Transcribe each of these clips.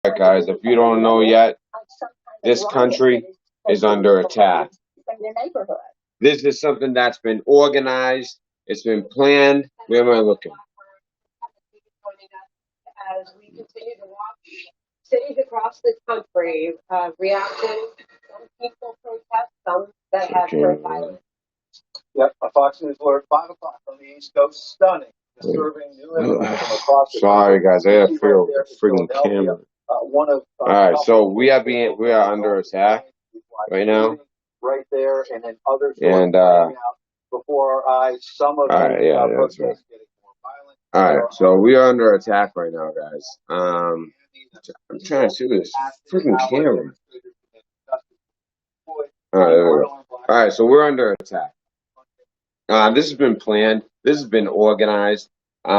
Alright, guys, if you don't know yet, this country is under attack. This is something that's been organized, it's been planned. Where am I looking? As we continue to watch cities across the country reacting, some peaceful protests, some that have turned violent. Yep, a Fox News alert 5 o'clock on the East Coast. Stunning, disturbing new information from across the Sorry, guys, I gotta figure out there the friggin' camera. Alright, so we are under attack right now. Right there, and then others and before our eyes, some of alright, yeah, that's right. Alright, so we are under attack right now, guys. I'm trying to see this freaking camera. Alright, there we go. Alright, so we're under attack. This has been planned. This has been organized. We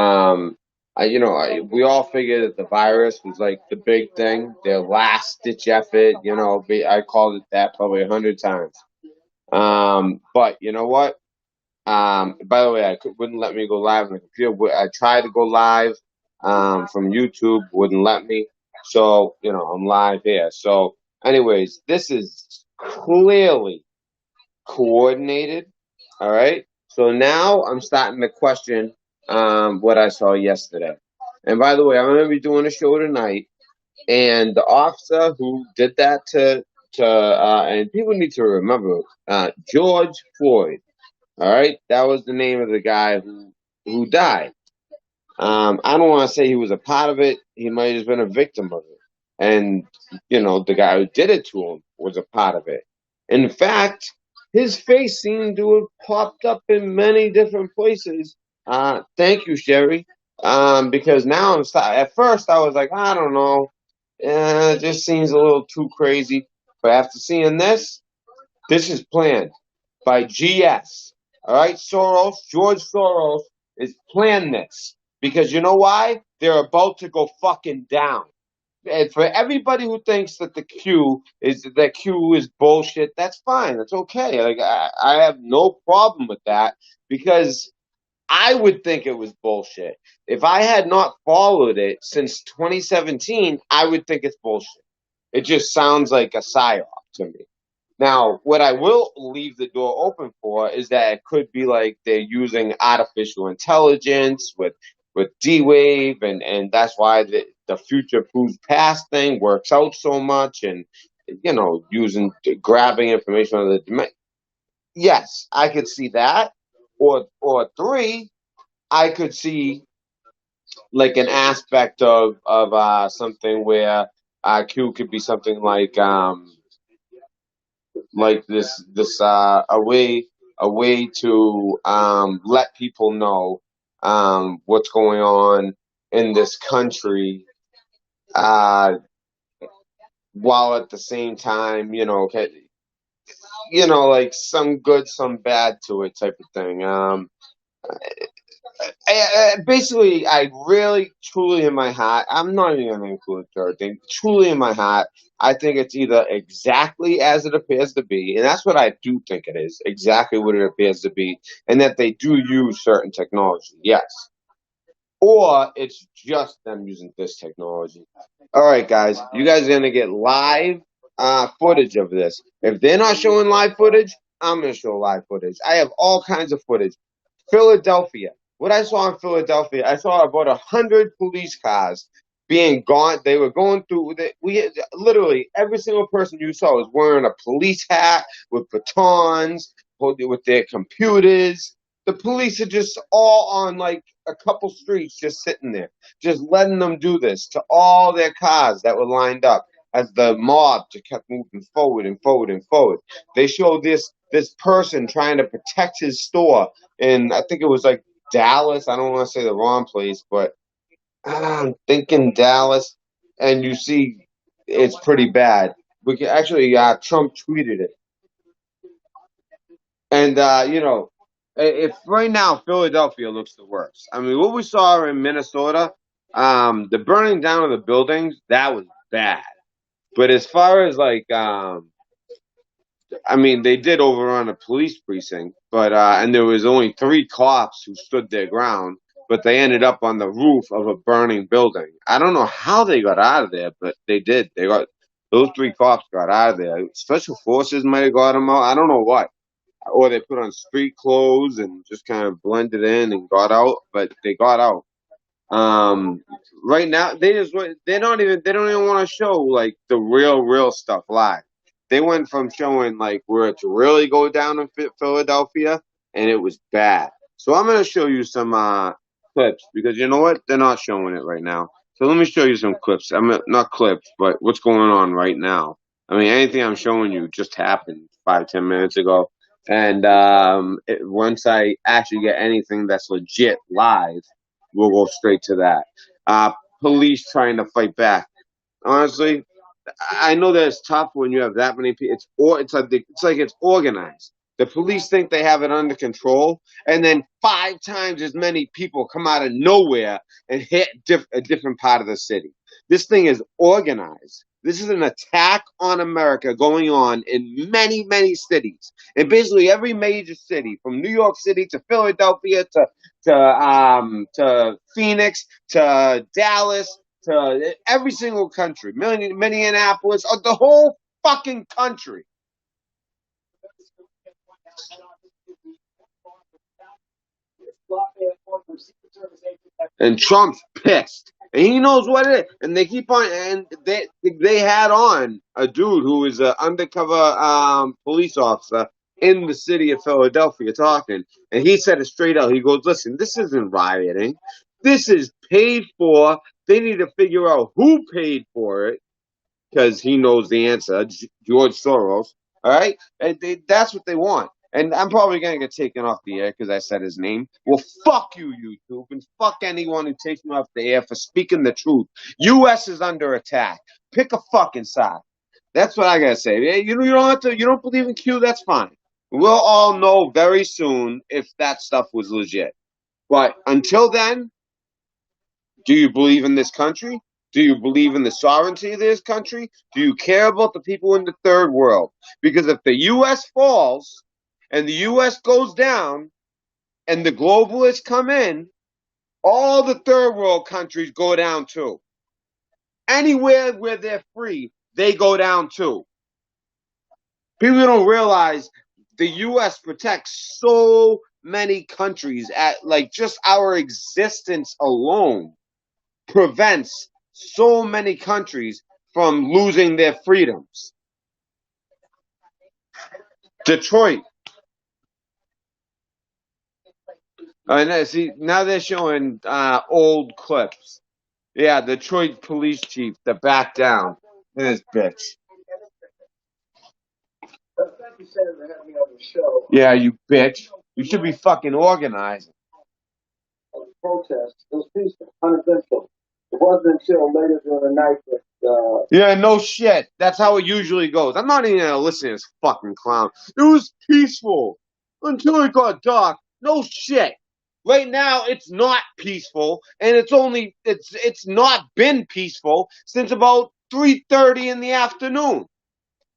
all figured that the virus was like the big thing, their last ditch effort. I called it that probably 100 times. But you know what? By the way, wouldn't let me go live on the computer. I tried to go live from YouTube, wouldn't let me. So I'm live here. So, anyways, this is clearly coordinated. All right. So now I'm starting to question what I saw yesterday. And by the way, I'm going to be doing a show tonight. And the officer who did that and people need to remember, George Floyd. All right. That was the name of the guy who died. I don't want to say he was a part of it. He might have been a victim of it. And, the guy who did it to him was a part of it. In fact, his face seemed to have popped up in many different places. Thank you, Sherry. Because now at first I was like, I don't know. It just seems a little too crazy. But after seeing this is planned by GS. All right, George Soros is planning this. Because you know why? They're about to go fucking down. And for everybody who thinks that the Q is bullshit, that's fine. That's okay. Like I have no problem with that because I would think it was bullshit. If I had not followed it since 2017, I would think it's bullshit. It just sounds like a psyop to me. Now, what I will leave the door open for is that it could be like they're using artificial intelligence with D-Wave, and that's why the future proves past thing works out so much, and grabbing information on the domain. Yes, I could see that. Or three, I could see like an aspect of something where Q could be something like this a way to let people know what's going on in this country, while at the same time, like some good, some bad to it type of thing. Basically, I really, truly in my heart, I'm not even going to include the third thing. Truly in my heart, I think it's either exactly as it appears to be, and that's what I do think it is, exactly what it appears to be, and that they do use certain technology, yes. Or it's just them using this technology. All right, guys, you guys are going to get live footage of this. If they're not showing live footage, I'm going to show live footage. I have all kinds of footage. Philadelphia. What I saw in Philadelphia, I saw about 100 police cars being gone. They were going through. Literally every single person you saw was wearing a police hat with batons, with their computers. The police are just all on like a couple streets, just sitting there, just letting them do this to all their cars that were lined up as the mob just kept moving forward and forward and forward. They showed this person trying to protect his store, and I think it was like Dallas. I don't want to say the wrong place, but I'm thinking Dallas. And you see, it's pretty bad. We can actually, Trump tweeted it, and if right now Philadelphia looks the worst. I mean, what we saw in Minnesota, the burning down of the buildings, that was bad. But as far as like, I mean, they did overrun a police precinct, but and there was only 3 cops who stood their ground. but they ended up on the roof of a burning building. I don't know how they got out of there, but they did. Those 3 cops got out of there. Special forces might have got them out. I don't know what. Or they put on street clothes and just kind of blended in and got out, but they got out. Right now they don't even want to show like the real stuff live. They went from showing like where it's really go down in Philadelphia, and it was bad. So I'm gonna show you some clips because you know what? They're not showing it right now. So let me show you some clips. I mean, not clips, but what's going on right now. I mean, anything I'm showing you just happened 5-10 minutes ago. And once I actually get anything that's legit live, we'll go straight to that. Police trying to fight back. Honestly, I know that it's tough when you have that many people. It's like it's organized. The police think they have it under control, and then 5 times as many people come out of nowhere and hit a different part of the city. This thing is organized. This is an attack on America going on in many cities, and basically every major city, from New York City to Philadelphia to Phoenix to Dallas to every single country, Minneapolis, the whole fucking country. And Trump's pissed. And he knows what it is. And they keep on, and they had on a dude who was an undercover police officer in the city of Philadelphia talking. And he said it straight out. He goes, listen, this isn't rioting. This is paid for. They need to figure out who paid for it, because he knows the answer, George Soros. All right? And that's what they want. And I'm probably going to get taken off the air because I said his name. Well, fuck you, YouTube, and fuck anyone who takes me off the air for speaking the truth. U.S. is under attack. Pick a fucking side. That's what I got to say. You don't have to. You don't believe in Q? That's fine. We'll all know very soon if that stuff was legit. But until then, do you believe in this country? Do you believe in the sovereignty of this country? Do you care about the people in the third world? Because if the U.S. falls and the U.S. goes down and the globalists come in, all the third world countries go down too. Anywhere where they're free, they go down too. People don't realize the U.S. protects so many countries at like just our existence alone prevents so many countries from losing their freedoms. Detroit. See, now they're showing old clips. Yeah, Detroit police chief that backed down. This bitch. Yeah, you bitch. You should be fucking organizing. Protest was peaceful, uneventful. It wasn't until later during the night that. Yeah, no shit. That's how it usually goes. I'm not even gonna listen to this fucking clown. It was peaceful until it got dark. No shit. Right now, it's not peaceful, and it's not been peaceful since about 3:30 in the afternoon.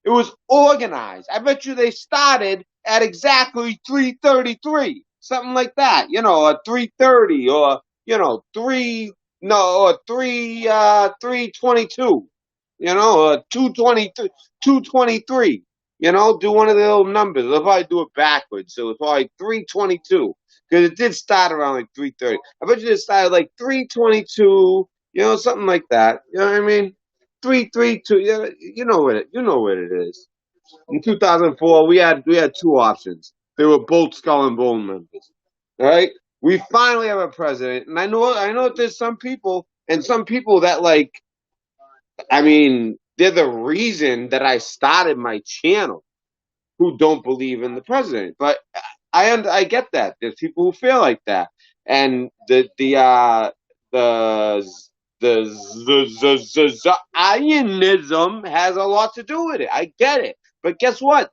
It was organized. I bet you they started at exactly 3:33, something like that. You know, a 3:30 or you know 3:22. You know, 2:23, 2:23. You know, do one of the little numbers. They'll probably do it backwards, so it's probably 3:22 because it did start around like 3:30. I bet you it started like 3:22. You know, something like that. You know what I mean? 3:32. You know what it is. In 2004, we had 2 options. They were both Skull and Bone members. All right. We finally have a president, and I know there's some people that like. I mean, they're the reason that I started my channel who don't believe in the president. But I get that. There's people who feel like that, and the Zionism has a lot to do with it. I get it, but guess what?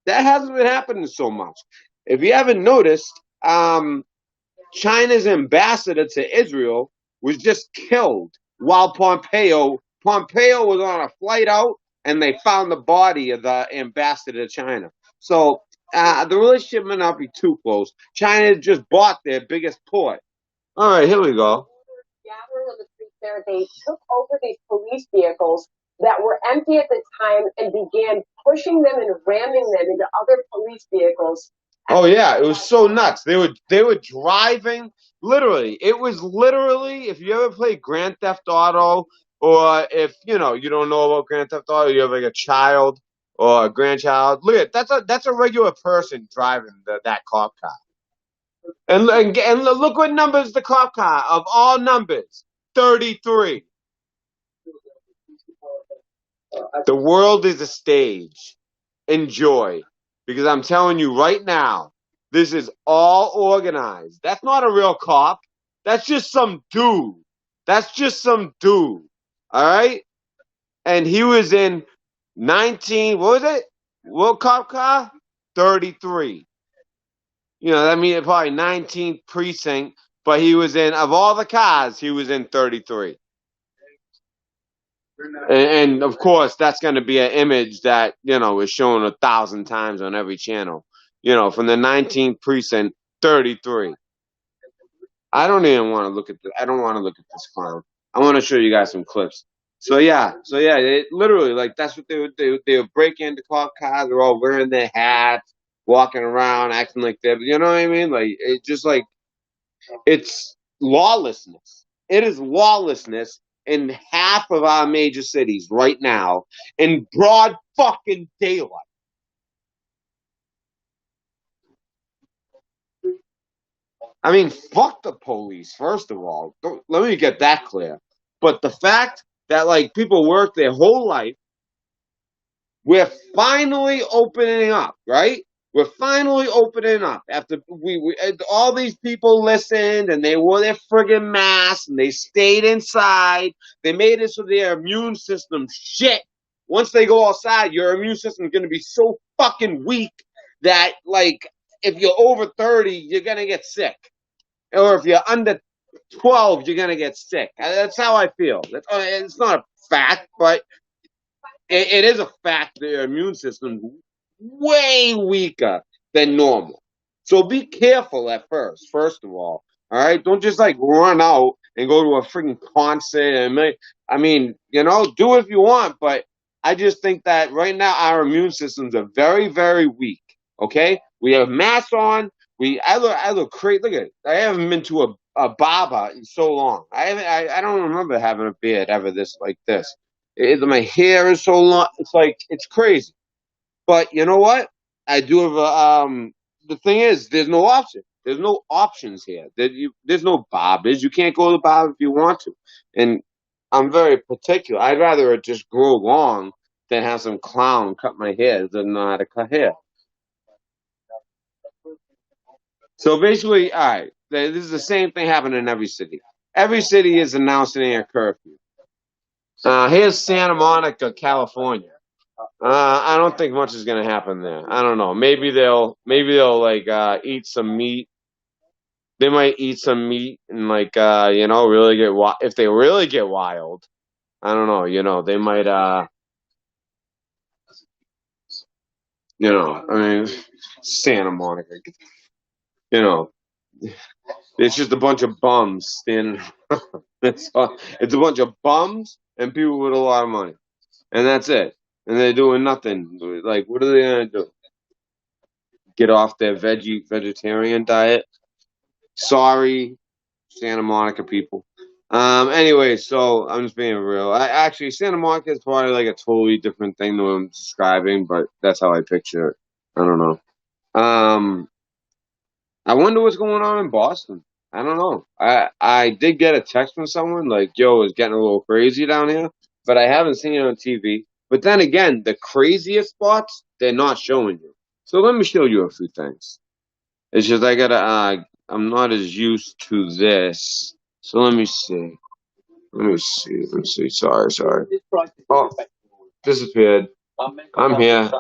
That hasn't been happening so much. If you haven't noticed, China's ambassador to Israel was just killed while Pompeo was on a flight out, and they found the body of the ambassador to China. So the relationship may not be too close. China just bought their biggest port. All right, here we go. Gathering on the streets there, they took over these police vehicles that were empty at the time and began pushing them and ramming them into other police vehicles. Oh yeah, it was so nuts. They were driving literally. It was literally, if you ever played Grand Theft Auto, or if you don't know about Grand Theft Auto, you have like a child or a grandchild. Look at that's a regular person driving that cop car. And look what numbers the cop car of all numbers, 33. The world is a stage. Enjoy. Because I'm telling you right now, this is all organized. That's not a real cop. That's just some dude. That's just some dude. All right? And he was in 19, what was it? What cop car? 33. That means probably 19th precinct, but he was in, of all the cars, he was in 33. And of course, that's going to be an image that, is shown 1,000 times on every channel. From the 19th precinct, 33. I don't even want to look at I don't want to look at this clown. I want to show you guys some clips. So yeah, it literally, like, that's what they would do. They would break into cop cars. They're all wearing their hats, walking around, acting like they're, you know what I mean? Like, it's just like, it's lawlessness. It is lawlessness in half of our major cities right now in broad fucking daylight. I mean, fuck the police, first of all. Let me get that clear. But the fact that, like, people work their whole life, we're finally opening up, right? We're finally opening up after we all these people listened and they wore their friggin' masks and they stayed inside. They made it so their immune system shit. Once they go outside, your immune system is going to be so fucking weak that, like, if you're over 30, you're going to get sick. Or if you're under 12, you're going to get sick. That's how I feel. It's not a fact, but it is a fact that your immune system is way weaker than normal. So be careful at first of all. All right? Don't just, like, run out and go to a freaking concert. I mean, do it if you want, but I just think that right now our immune systems are very, very weak. Okay? We have masks on. I look crazy. Look at it. I haven't been to a barber in so long. I don't remember having a beard ever like this. My hair is so long. It's like, it's crazy. But you know what? I do have the thing is, there's no option. There's no options here. There's no barbers. You can't go to the barber if you want to. And I'm very particular. I'd rather it just grow long than have some clown cut my hair that doesn't know how to cut hair. So basically, all right, this is the same thing happening in every city. Every city is announcing a curfew. Here's Santa Monica, California. I don't think much is gonna happen there. I don't know. Maybe they'll like eat some meat. They might eat some meat and, like, really get if they really get wild. I don't know. They might I mean, Santa Monica. It's just a bunch of bums standing. It's a bunch of bums and people with a lot of money, and that's it. And they're doing nothing. Like, what are they gonna do? Get off their vegetarian diet? Sorry, Santa Monica people. Anyway, so I'm just being real. Actually, Santa Monica is probably like a totally different thing than what I'm describing, but that's how I picture it. I don't know. I wonder what's going on in Boston. I don't know. I did get a text from someone like, "Yo, it's getting a little crazy down here," but I haven't seen it on TV. But then again, the craziest spots, they're not showing you. So let me show you a few things. It's just I gotta. I'm not as used to this. So let me see. Let me see. Sorry. Oh, disappeared. I'm here.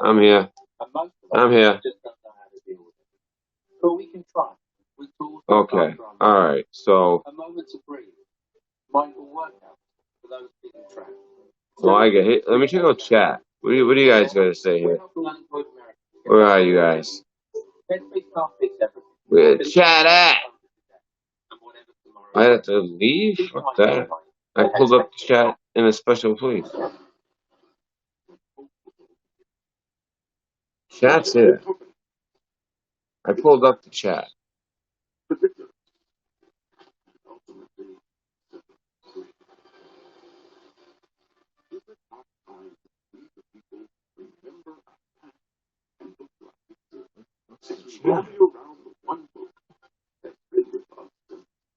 Okay. All right. So. Oh, I get hit. Let me check out chat. What do you guys got to say here? Where are you guys? Where chat at? I had to leave? Fuck that. I pulled up the chat in a special place. Chat's here. I pulled up the chat.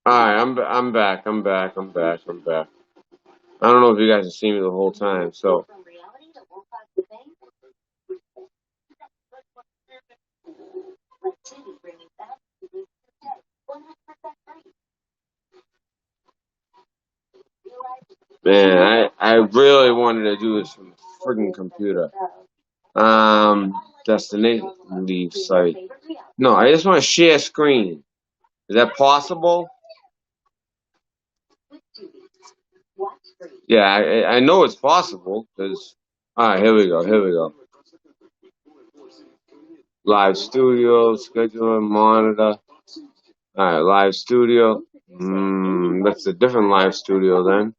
Alright, I'm back. I don't know if you guys have seen me the whole time, so. Man, I really wanted to do this from the friggin' computer. Destination leave site. No, I just want to share screen. Is that possible? Yeah, I know it's possible, because... Alright, here we go. Live studio, scheduler, monitor. Alright, live studio. That's a different live studio then.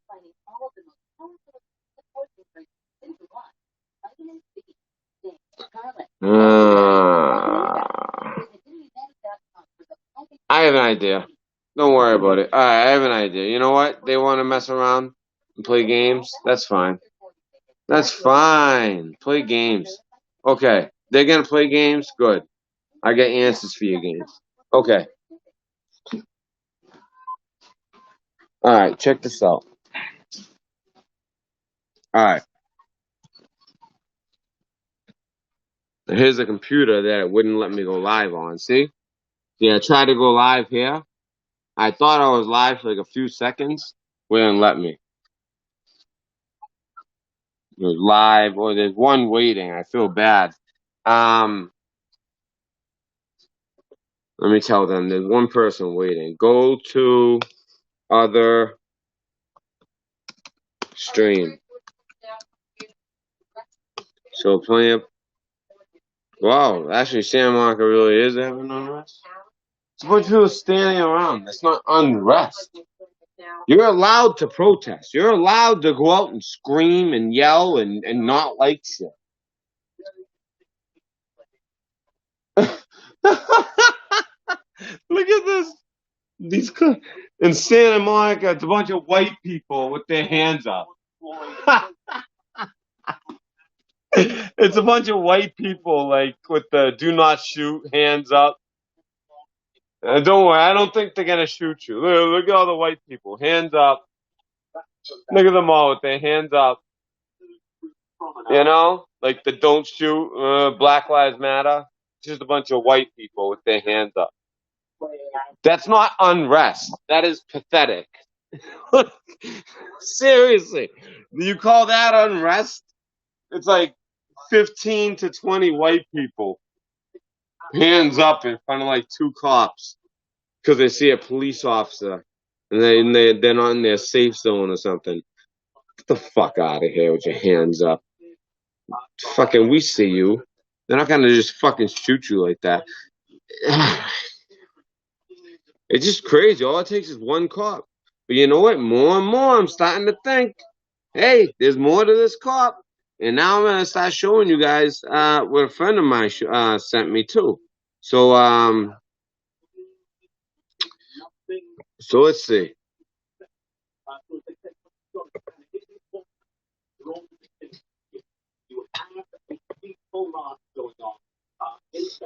I have an idea. Don't worry about it. Alright, I have an idea. You know what? They want to mess around and play games? That's fine. That's fine. Play games. Okay. They're going to play games? Good. I get answers for your games. Okay. Alright, check this out. Alright. Here's a computer that it wouldn't let me go live on. See? Yeah, I tried to go live here. I thought I was live for like a few seconds. Wouldn't let me. It was live, or there's one waiting. I feel bad. Let me tell them there's one person waiting. Go to other stream. So plenty of. Wow, actually, Santa Monica really is having unrest. It's a bunch of people standing around. That's not unrest. You're allowed to protest. You're allowed to go out and scream and yell and not like shit. Look at this. These in Santa Monica, it's a bunch of white people with their hands up. It's a bunch of white people, like, with the do not shoot hands up. Don't worry, I don't think they're gonna shoot you. Look at all the white people, hands up. Look at them all with their hands up. You know, like the don't shoot, Black Lives Matter. It's just a bunch of white people with their hands up. That's not unrest. That is pathetic. Seriously, do you call that unrest? It's like 15 to 20 white people, hands up in front of like two cops, because they see a police officer and they're not in their safe zone or something. Get the fuck out of here with your hands up. Fucking, we see you. They're not gonna just fucking shoot you like that. It's just crazy. All it takes is one cop. But you know what? More and more, I'm starting to think, hey, there's more to this cop. And now I'm gonna start showing you guys what a friend of mine sent me too. So let's see.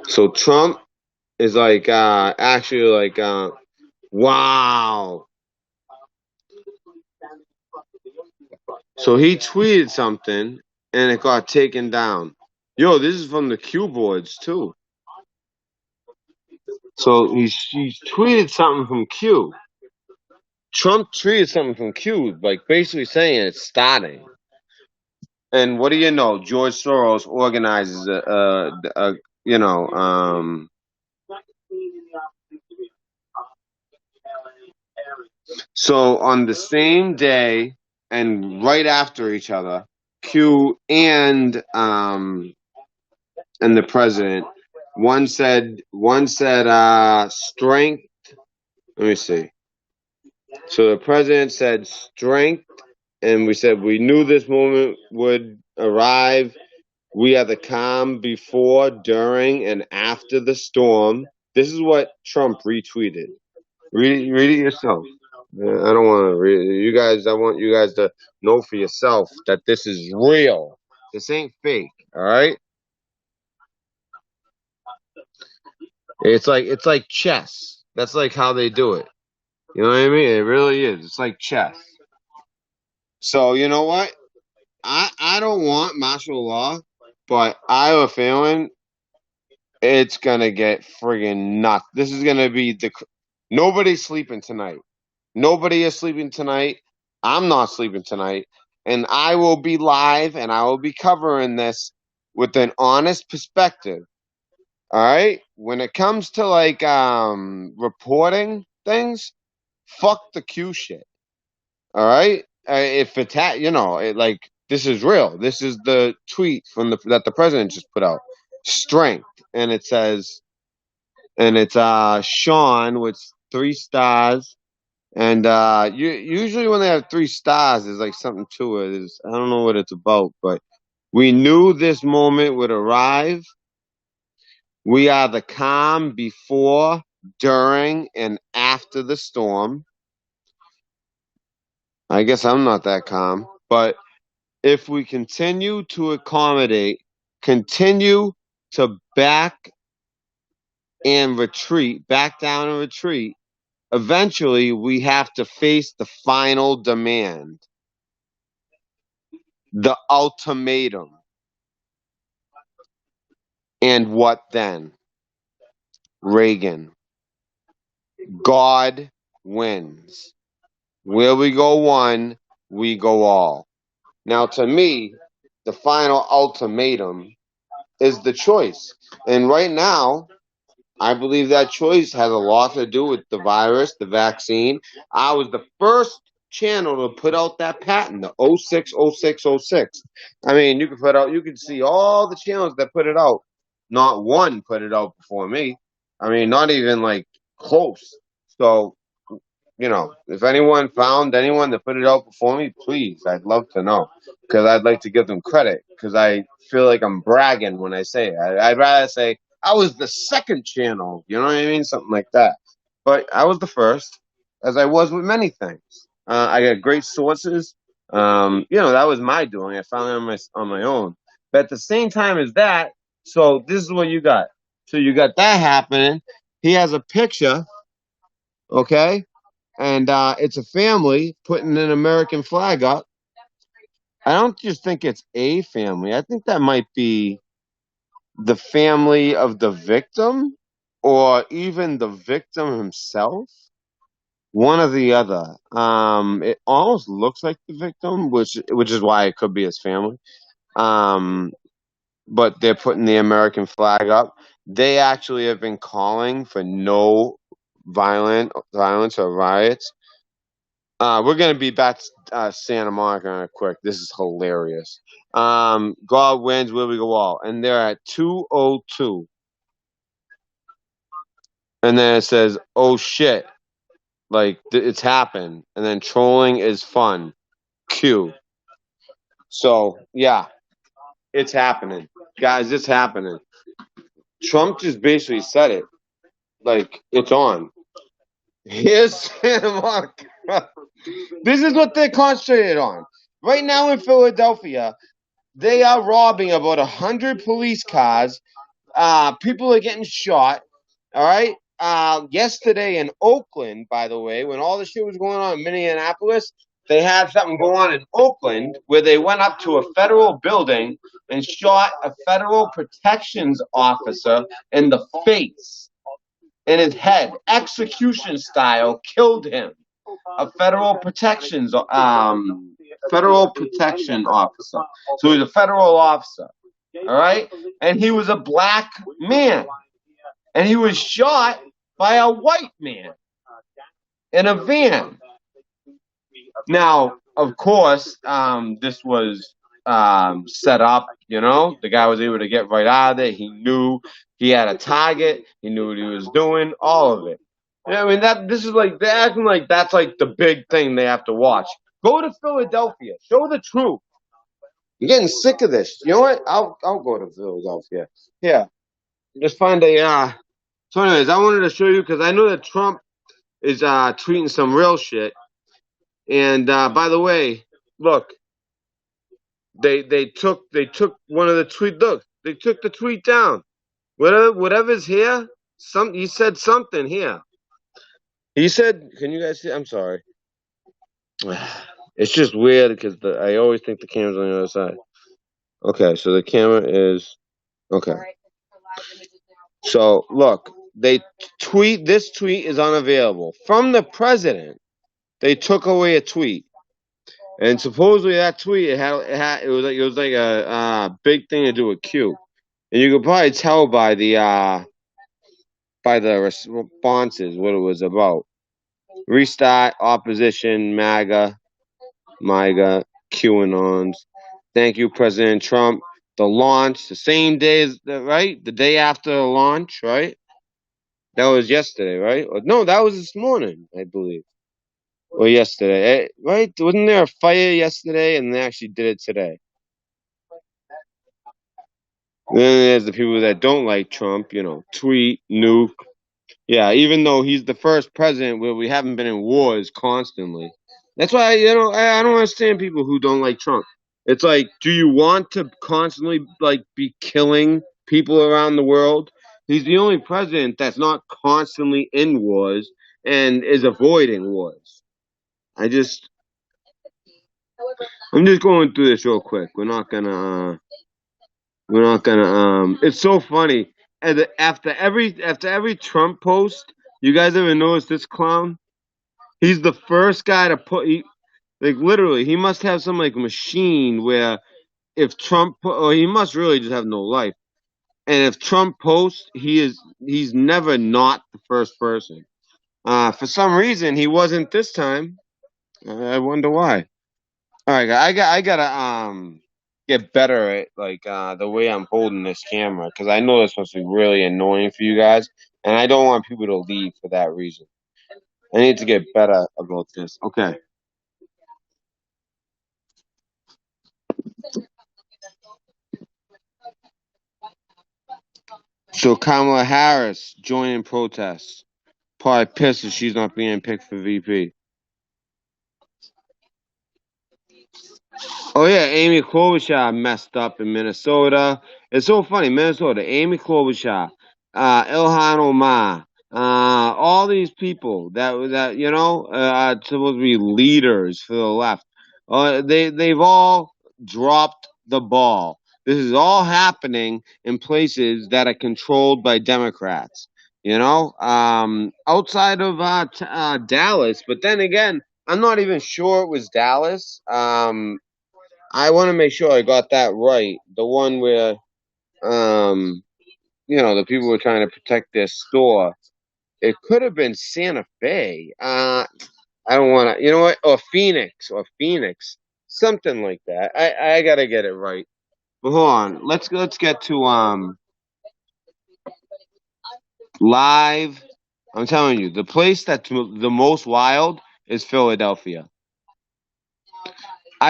So Trump is like actually like wow. So he tweeted something and it got taken down. Yo, this is from the Q boards too. So he's tweeted something from Q. Trump tweeted something from Q, like basically saying it's starting. And what do you know? George Soros organizes you know, so on the same day and right after each other, Q and the president, one said strength. Let me see. So the president said strength, and we said we knew this moment would arrive. We are the calm before, during, and after the storm. This is what Trump retweeted. Read it yourself. I don't want to read it. You guys, I want you guys to know for yourself that this is real. This ain't fake. All right. It's like chess. That's like how they do it. You know what I mean? It really is. It's like chess. So you know what? I don't want martial law, but I have a feeling it's gonna get friggin' nuts. This is gonna be nobody's sleeping tonight. Nobody is sleeping tonight. I'm not sleeping tonight, and I will be live and I will be covering this with an honest perspective. All right. When it comes to like reporting things, fuck the Q shit. All right. If it's like this is real. This is the tweet from that the president just put out. Strength, and it says, and it's Sean with 3 stars, and usually when they have 3 stars, there's like something to it. I don't know what it's about, but we knew this moment would arrive. We are the calm before, during, and after the storm. I guess I'm not that calm, but if we continue to accommodate, continue to back down and retreat, eventually we have to face the final demand, the ultimatum. And what then? Reagan. God wins. Where we go one, we go all. Now, to me, the final ultimatum is the choice. And right now, I believe that choice has a lot to do with the virus, the vaccine. I was the first channel to put out that patent, the 060606. I mean, you can see all the channels that put it out. Not one put it out before me. I mean, not even like close. So, if anyone found anyone that put it out before me, please, I'd love to know, because I'd like to give them credit, because I feel like I'm bragging when I say it. I'd rather say I was the second channel, you know what I mean? Something like that. But I was the first, as I was with many things. I got great sources. That was my doing. I found it on my own. But at the same time as that, so this is what you got. So you got that happening. He has a picture, okay? And it's a family putting an American flag up. I don't just think it's a family. I think that might be the family of the victim, or even the victim himself. One or the other. It almost looks like the victim, which is why it could be his family. But they're putting the American flag up. They actually have been calling for no violence or riots. We're gonna be back to Santa Monica in a quick. This is hilarious. God wins, where we go all, and they're at 202, and then it says, "Oh shit, like it's happened," and then trolling is fun. Q. So yeah, it's happening, guys. It's happening. Trump just basically said it, like it's on. Here's Santa Monica. This is what they're concentrated on right now in Philadelphia. They are robbing about 100 police cars. People are getting shot. All right. Yesterday in Oakland, by the way, when all the shit was going on in Minneapolis, they had something going on in Oakland where they went up to a federal building and shot a federal protections officer in the face, in his head, execution style, killed him. A federal protection officer. So he's a federal officer. All right? And he was a black man. And he was shot by a white man in a van. Now, of course, this was set up, The guy was able to get right out of there. He knew he had a target. He knew what he was doing, all of it. Yeah, I mean this is like they're acting like that's like the big thing they have to watch. Go to Philadelphia. Show the truth. You're getting sick of this. You know what? I'll go to Philadelphia. Yeah. Just find a so anyways, I wanted to show you because I know that Trump is tweeting some real shit. And by the way, look, they took one of the tweet. Look, they took the tweet down. Whatever's here, he said something here. He said, "Can you guys see?" I'm sorry. It's just weird because I always think the camera's on the other side. Okay, so the camera is okay. So look, this tweet is unavailable from the president. They took away a tweet. And supposedly that tweet it was like a big thing to do with Q, and you could probably tell by the responses what it was about. Restart, opposition, MAGA, QAnons. Thank you, President Trump. The launch, the same day as the day after the launch, right? That was yesterday, right? Or, no, that was this morning, I believe. Or yesterday, right? Wasn't there a fire yesterday, and they actually did it today? Then there's the people that don't like Trump, tweet, nuke. Yeah, even though he's the first president where we haven't been in wars constantly. That's why, I don't understand people who don't like Trump. It's like, do you want to constantly, like, be killing people around the world? He's the only president that's not constantly in wars and is avoiding wars. I'm just going through this real quick. We're not gonna, it's so funny. And after every Trump post, you guys ever notice this clown? He's the first guy to like literally, he must have some like machine where if Trump, or he must really just have no life. And if Trump posts, he's never not the first person. For some reason, he wasn't this time. I wonder why. All right, I gotta get better at like the way I'm holding this camera because I know it's supposed to be really annoying for you guys, and I don't want people to leave for that reason. I need to get better about this. Okay. So Kamala Harris joining protests. Probably pissed that she's not being picked for VP. Oh yeah, Amy Klobuchar messed up in Minnesota. It's so funny, Minnesota. Amy Klobuchar, Ilhan Omar, all these people that are supposed to be leaders for the left. They've all dropped the ball. This is all happening in places that are controlled by Democrats. Outside of Dallas, but then again, I'm not even sure it was Dallas. I want to make sure I got that right. The one where, the people were trying to protect their store. It could have been Santa Fe. I don't want to, you know what? Or Phoenix, something like that. I gotta get it right. But hold on, let's get to live. I'm telling you, the place that's the most wild is Philadelphia.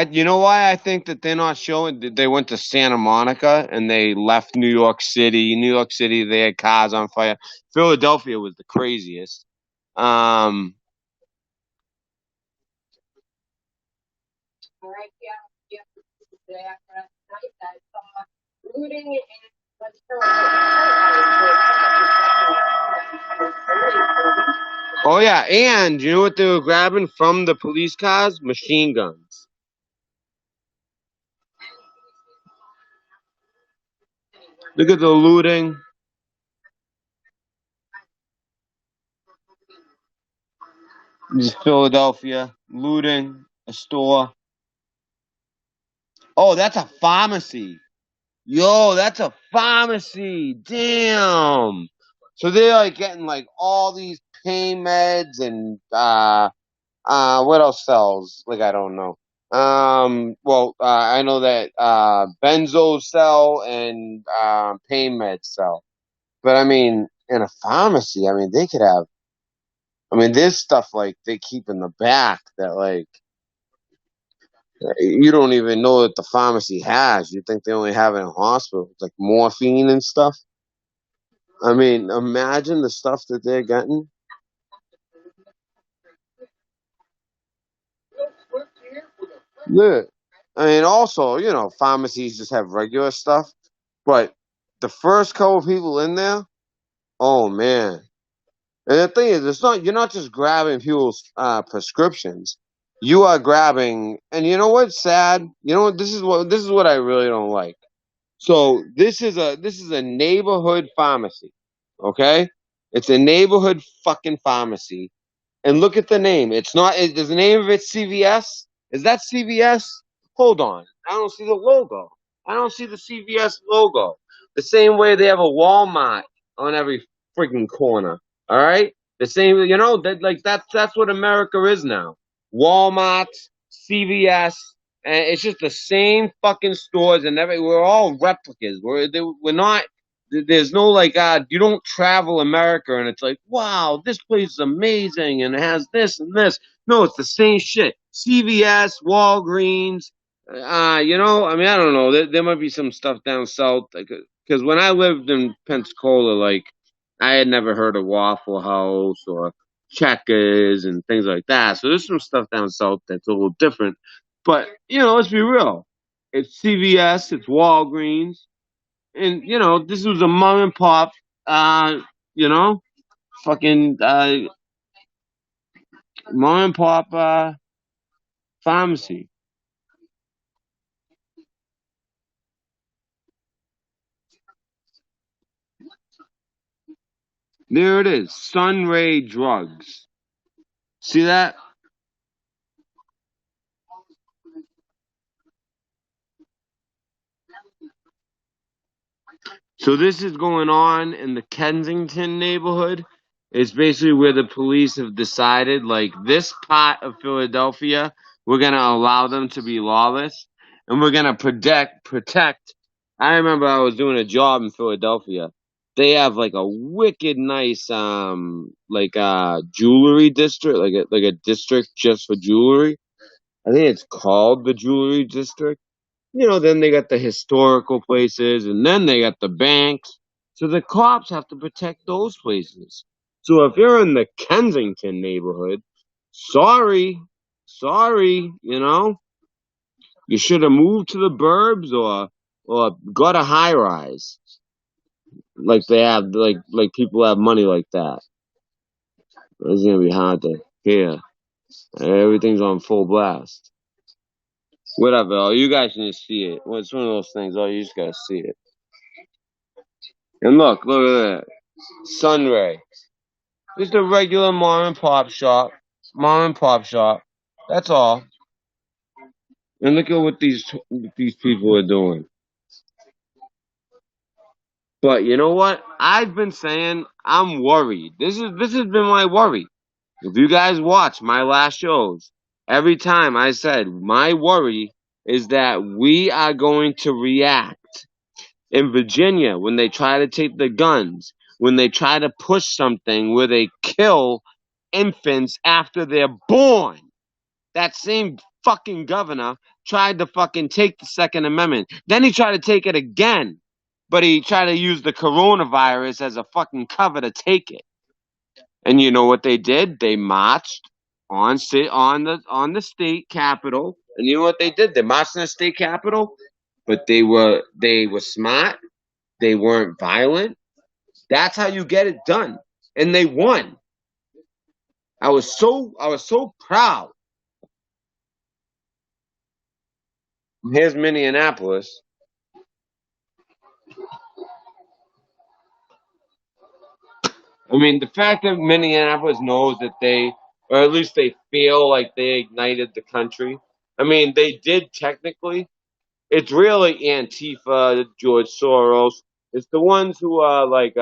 You know why I think that they're not showing? They went to Santa Monica and they left New York City. New York City, they had cars on fire. Philadelphia was the craziest. Oh yeah, and you know what they were grabbing from the police cars? Machine guns. Look at the looting. This is Philadelphia. Looting a store. Oh, that's a pharmacy. Yo, that's a pharmacy. Damn. So they're like getting like all these pain meds and what else sells? Like I don't know. I know that benzos sell and pain meds sell. But I mean, in a pharmacy, I mean they could have I mean, there's stuff like they keep in the back that like you don't even know that the pharmacy has. You think they only have it in hospitals, like morphine and stuff. I mean, imagine the stuff that they're getting. Yeah. I mean, also, you know, pharmacies just have regular stuff, but the first couple people in there, oh man. And the thing is, it's not you're not just grabbing people's prescriptions. You are grabbing, and you know what's sad? You know what? This is what I really don't like. So this is a neighborhood pharmacy, okay? It's a neighborhood fucking pharmacy. And look at the name. It's not. Does the name of it CVS? Is that CVS? Hold on. I don't see the logo. I don't see the CVS logo. The same way they have a Walmart on every freaking corner. All right. The same. You know that like that's what America is now. Walmart, CVS, and it's just the same fucking stores and every. We're all replicas. We're not. There's no like you don't travel America and it's like, wow, this place is amazing and it has this and this. No, it's the same shit. CVS, Walgreens, you know, I mean, I don't know. There might be some stuff down south because when I lived in Pensacola, like I had never heard of Waffle House or Checkers and things like that. So there's some stuff down south that's a little different. But you know, let's be real. It's CVS, it's Walgreens, and you know, this was a mom and pop, uh, you know, fucking mom and pop pharmacy. There it is, Sunray Drugs. See that? So this is going on in the Kensington neighborhood. It's basically where the police have decided, like this part of Philadelphia, we're gonna allow them to be lawless, and we're gonna protect. I remember I was doing a job in Philadelphia. They have like a wicked nice like jewelry district, like a district just for jewelry. I think it's called the jewelry district. You know, then they got the historical places, and then they got the banks. So the cops have to protect those places. So if you're in the Kensington neighborhood, sorry, sorry, you know, you should have moved to the burbs or got a high rise, like they have, like people have money like that. It's gonna be hard to hear. Everything's on full blast. Whatever. Oh, you guys can just see it. Well, it's one of those things. Oh, you just gotta see it. And look at that. Sunray. Just a regular mom and pop shop. Mom and pop shop. That's all. And look at what these people are doing. But you know what? I've been saying I'm worried. This has been my worry. If you guys watch my last shows, every time I said my worry is that we are going to react in Virginia when they try to take the guns, when they try to push something where they kill infants after they're born. That same fucking governor tried to fucking take the Second Amendment. Then he tried to take it again, but he tried to use the coronavirus as a fucking cover to take it. And you know what they did? They marched on the state capitol. And you know what they did? They marched on the state capitol, but they were smart. They weren't violent. That's how you get it done. And they won. I was so proud. Here's Minneapolis. I mean, the fact that Minneapolis knows that or at least they feel like they ignited the country. I mean, they did technically. It's really Antifa, George Soros. It's the ones who are like,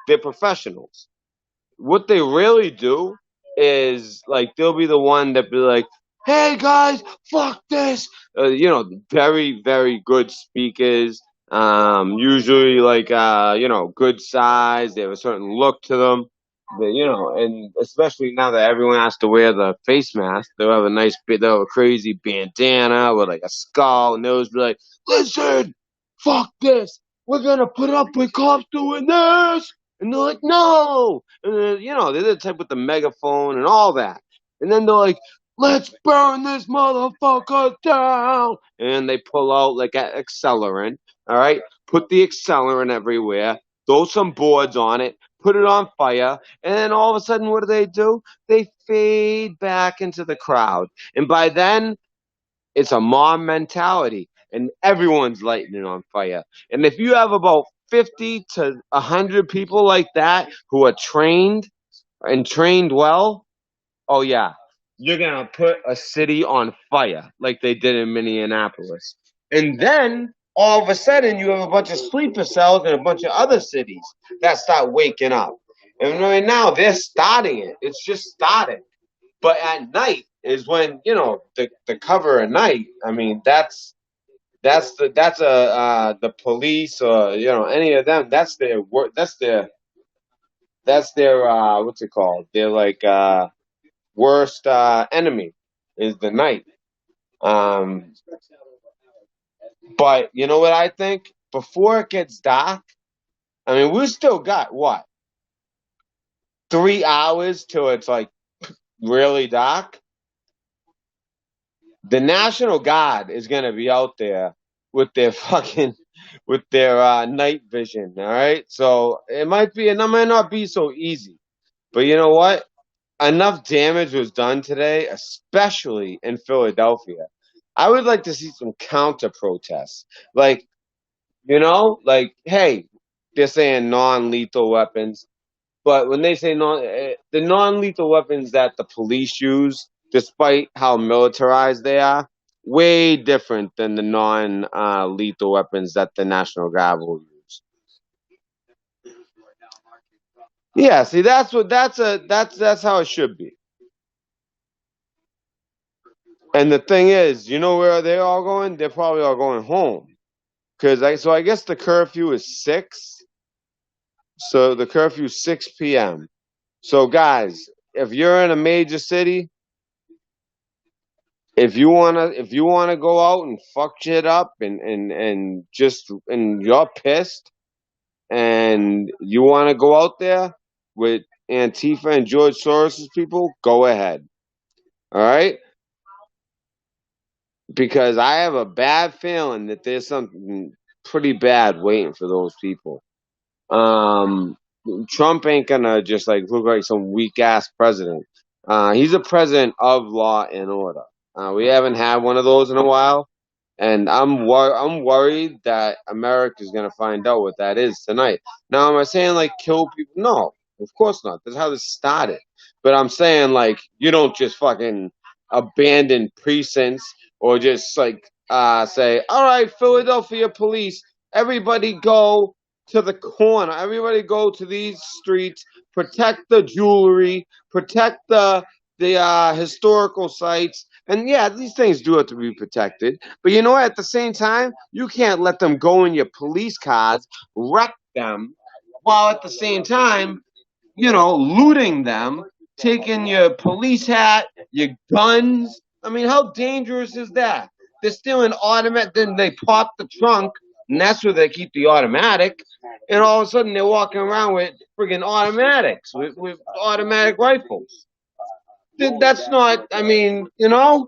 they're professionals. What they really do is like they'll be the one that be like, "Hey guys, fuck this," very very good speakers. Usually like good size. They have a certain look to them. You know, and especially now that everyone has to wear the face mask, they'll have a nice bit, they'll have a crazy bandana with like a skull, and they'll just be like, "Listen, fuck this, we're gonna put up with cops doing this," and they're like, "No," and then, you know, they're the type with the megaphone and all that, and then they're like, "Let's burn this motherfucker down," and they pull out like an accelerant, all right, put the accelerant everywhere, throw some boards on it, put it on fire, and then all of a sudden, what do? They fade back into the crowd. And by then, it's a mob mentality, and everyone's lighting it on fire. And if you have about 50 to 100 people like that who are trained and trained well, oh, yeah, you're going to put a city on fire like they did in Minneapolis. And then all of a sudden, you have a bunch of sleeper cells in a bunch of other cities that start waking up. And right now, they're starting it. It's just starting. But at night is when, you know, the cover at night. I mean, the police or, you know, any of them. That's their work. That's their what's it called? They're like worst enemy is the night. Um, but you know what I think? Before it gets dark, I mean, we still got what, 3 hours till it's like really dark. The National Guard is gonna be out there with their night vision. All right, so it might not be so easy, but you know what? Enough damage was done today, especially in Philadelphia. I would like to see some counter protests. Like, you know, like, hey, they're saying non-lethal weapons, but when they say the non-lethal weapons that the police use, despite how militarized they are, way different than the non-lethal weapons that the National Guard will use. Yeah, see, that's how it should be. And the thing is, you know where they're all going? They're probably all going home. So I guess the curfew is 6. So the curfew is 6 p.m. So guys, if you're in a major city, if you wanna go out and fuck shit up and you're pissed and you wanna go out there with Antifa and George Soros's people, go ahead. All right? Because I have a bad feeling that there's something pretty bad waiting for those people. Um, Trump ain't gonna just like look like some weak ass president. He's a president of law and order. We haven't had one of those in a while, and I'm worried that America's gonna find out what that is tonight. Now, am I saying like kill people? No, of course not. That's how this started. But I'm saying like you don't just fucking abandon precincts or just like say, all right, Philadelphia police, everybody go to the corner. Everybody go to these streets. Protect the jewelry. Protect the historical sites. And yeah, these things do have to be protected. But you know what? At the same time, you can't let them go in your police cars, wreck them, while at the same time, you know, looting them, taking your police hat, your guns. I mean, how dangerous is that? They're stealing automatic. Then they pop the trunk, and that's where they keep the automatic. And all of a sudden, they're walking around with friggin' automatics, with automatic rifles. That's not. I mean, you know,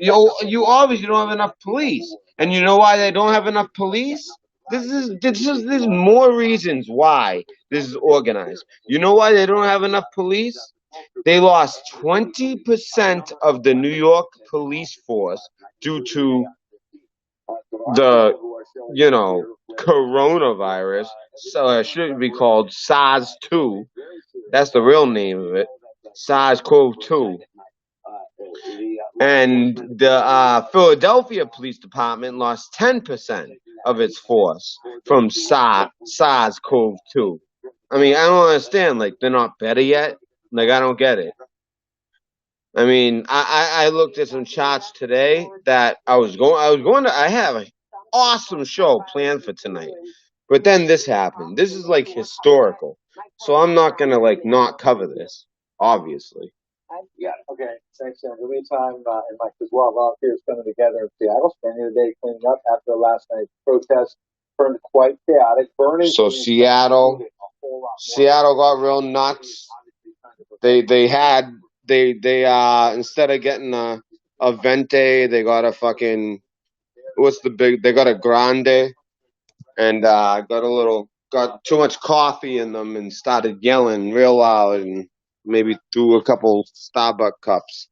you obviously don't have enough police, and you know why they don't have enough police? There's more reasons why this is organized. You know why they don't have enough police? They lost 20% of the New York police force due to the, you know, coronavirus. So it should be called SARS-2. That's the real name of it. SARS-CoV-2. And the Philadelphia Police Department lost 10% of its force from SARS-CoV-2. I mean, I don't understand. Like, they're not better yet? Like, I don't get it. I mean, I looked at some charts today that I have an awesome show planned for tonight. But then this happened. This is like historical. So I'm not gonna like not cover this, obviously. Yeah. Okay. Thanks, Sam. In the meantime, and Mike as well, volunteers coming together in Seattle, spending the day cleaning up after last night's protest turned quite chaotic. Burning. So Seattle got real nuts. They instead of getting a venti, they got a fucking they got a grande, and got too much coffee in them and started yelling real loud and maybe threw a couple Starbucks cups.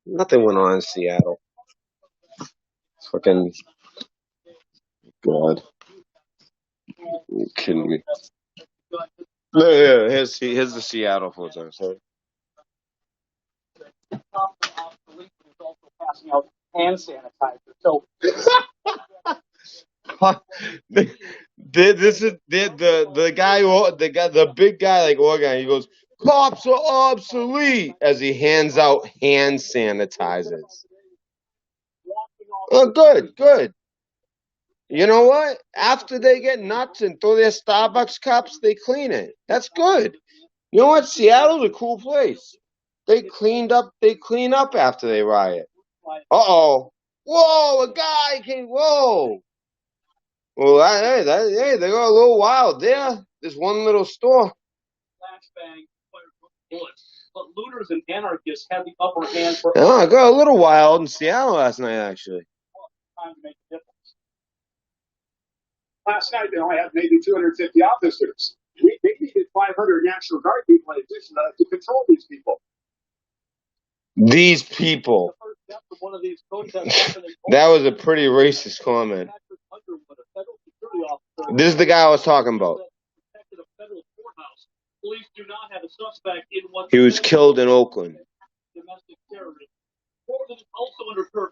Nothing went on in Seattle. Fucking God. Are you kidding me? Yeah, here's the Seattle photo. Sorry. Passing out hand sanitizer. So This is the big guy like organized. He goes, "Cops are obsolete," as he hands out hand sanitizers. Oh, good. You know what? After they get nuts and throw their Starbucks cups, they clean it. That's good. You know what? Seattle's a cool place. They clean up after they riot. Uh-oh. Whoa, a guy came. Whoa. Well, hey, they got a little wild there. There's one little store. flashbang, bullets. But looters and anarchists had the upper hand for I got a little wild in Seattle last night, actually. time to make a difference. Last night, they only had maybe 250 officers. They needed 500 National Guard people in addition to control these people. These people. That was a pretty racist comment. This is the guy I was talking about. He was killed in Oakland.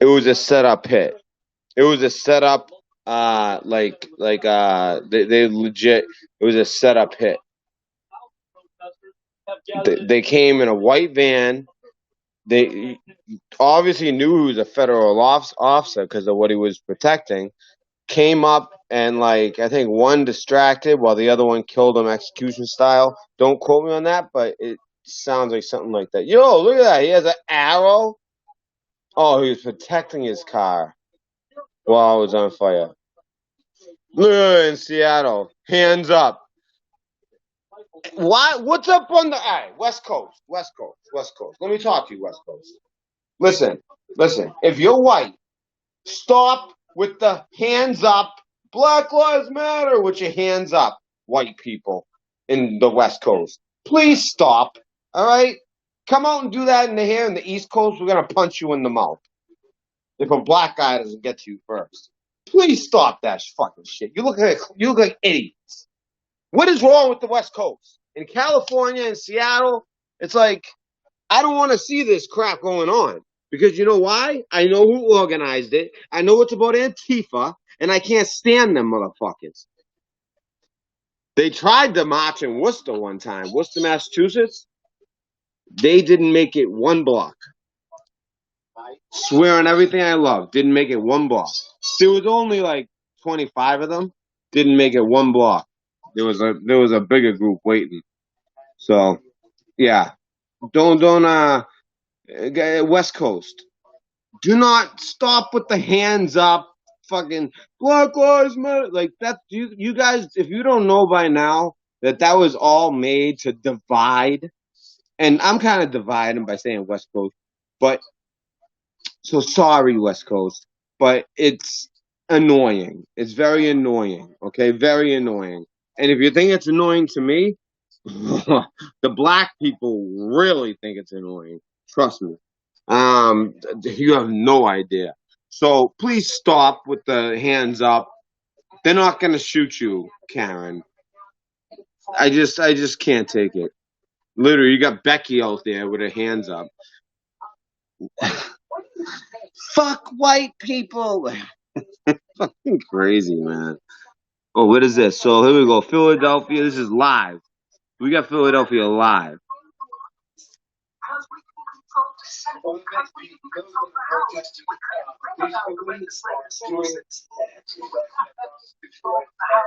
It was a setup hit. It was a setup, they legit. It was a setup hit. They came in a white van. They obviously knew he was a federal officer because of what he was protecting. Came up and I think one distracted while the other one killed him execution style. Don't quote me on that, but it sounds like something like that. Yo, look at that. He has an arrow. Oh, he was protecting his car while it was on fire. In Seattle. Hands up. Why? What's up on the West Coast? West Coast. Let me talk to you, West Coast. Listen. If you're white, stop with the hands up. Black Lives Matter with your hands up, white people in the West Coast. Please stop. All right? Come out and do that here in the East Coast. We're going to punch you in the mouth if a black guy doesn't get to you first. Please stop that fucking shit. You look like idiots. What is wrong with the West Coast? In California and Seattle, it's like, I don't want to see this crap going on. Because you know why? I know who organized it. I know it's about Antifa, and I can't stand them motherfuckers. They tried to march in Worcester one time, Worcester, Massachusetts. They didn't make it one block. Swear on everything I love, didn't make it one block. There was only 25 of them. Didn't make it one block. There was a bigger group waiting. So, yeah, don't West Coast. Do not stop with the hands up. Fucking Black Lives Matter. Like that. You guys, if you don't know by now that was all made to divide, and I'm kind of dividing by saying West Coast, but so sorry, West Coast, but it's annoying. It's very annoying. Okay, very annoying. And if you think it's annoying to me, the black people really think it's annoying. Trust me. You have no idea. So please stop with the hands up. They're not gonna shoot you, Karen. I just can't take it. Literally, you got Becky out there with her hands up. Fuck white people. Fucking crazy, man. Oh, what is this? So here we go. Philadelphia. This is live. We got Philadelphia live.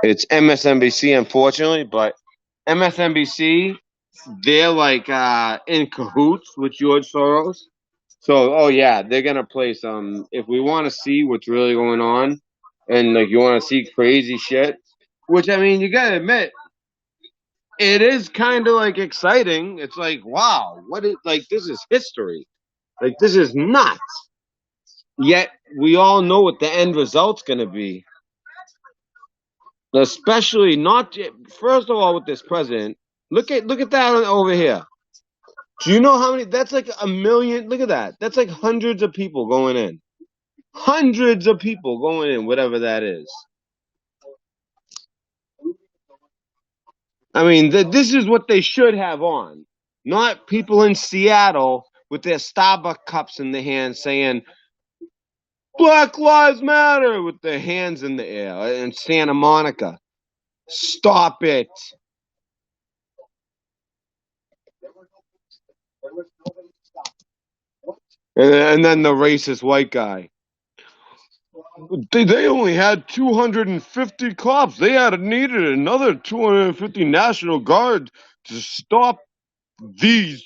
It's MSNBC, unfortunately, but MSNBC, they're like in cahoots with George Soros. So, oh yeah, they're gonna play some. If we want to see what's really going on, and like you want to see crazy shit, which I mean, you gotta admit, it is kind of like exciting. It's like, wow, what is like this is history. Like this is nuts. Yet we all know what the end result's gonna be. Especially not first of all with this president. Look at that over here. Do you know how many? That's like a million. Look at that. That's like hundreds of people going in. Hundreds of people going in, whatever that is. I mean, this is what they should have on. Not people in Seattle with their Starbucks cups in their hand saying, Black Lives Matter with their hands in the air in Santa Monica. Stop it. And then the racist white guy. They only had 250 cops. They had needed another 250 National Guard to stop these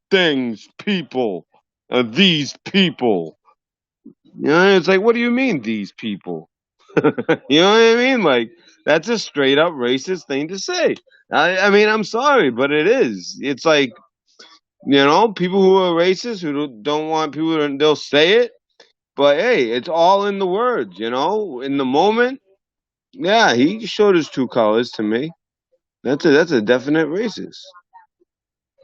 things, people. These people. You know, it's like, what do you mean, these people? You know what I mean? Like, that's a straight up racist thing to say. I mean, I'm sorry, but it is. It's like, you know, people who are racist, who don't want people to, they'll say it. But hey, it's all in the words, you know? In the moment, yeah, he showed his true colors to me. That's a definite racist.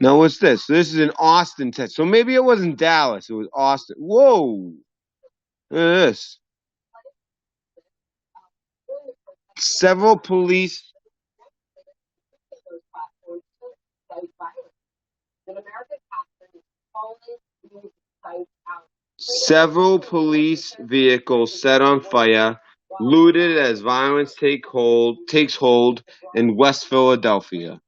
Now, what's this? This is in Austin, Texas. So maybe it wasn't Dallas, it was Austin. Whoa. Look at this. Several police vehicles set on fire, looted as violence takes hold in West Philadelphia.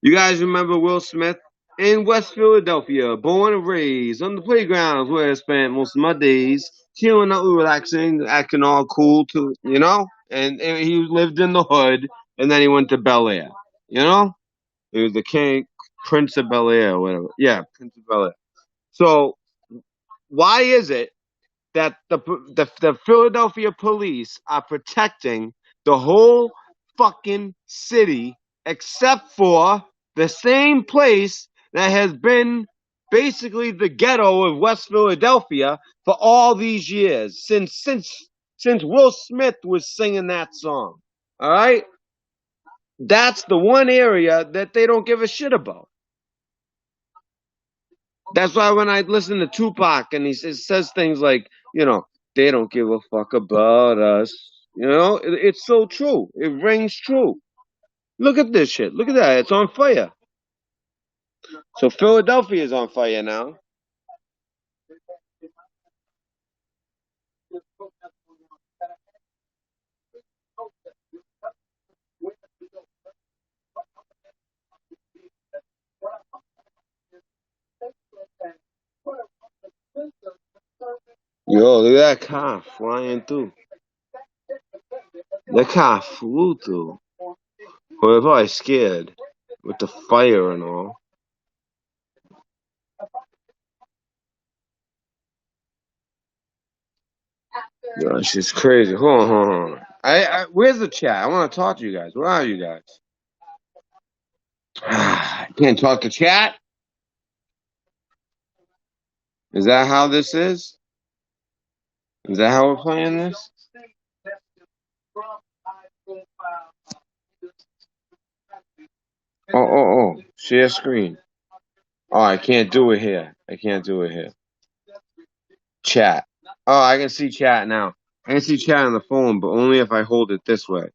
You guys remember Will Smith? In West Philadelphia, born and raised on the playgrounds where I spent most of my days, chilling out, relaxing, acting all cool too, you know? And he lived in the hood, and then he went to Bel Air, you know? He was the king, Prince of Bel Air, or whatever. Yeah, Prince of Bel Air. So, why is it that the Philadelphia police are protecting the whole fucking city except for the same place that has been basically the ghetto of West Philadelphia for all these years since Will Smith was singing that song. All right? That's the one area that they don't give a shit about. That's why when I listen to Tupac and he says things like, you know, they don't give a fuck about us. You know, it's so true. It rings true. Look at this shit. Look at that. It's on fire. So Philadelphia is on fire now. Yo, look at that car flying through. That car flew through. Well, they're probably scared with the fire and all. Yo, it's just crazy. Hold on. Where's the chat? I want to talk to you guys. Where are you guys? I can't talk to chat. Is that how this is? Is that how we're playing this? Oh. Share screen. Oh, I can't do it here. I can't do it here. Chat. Oh, I can see chat now. I can see chat on the phone, but only if I hold it this way.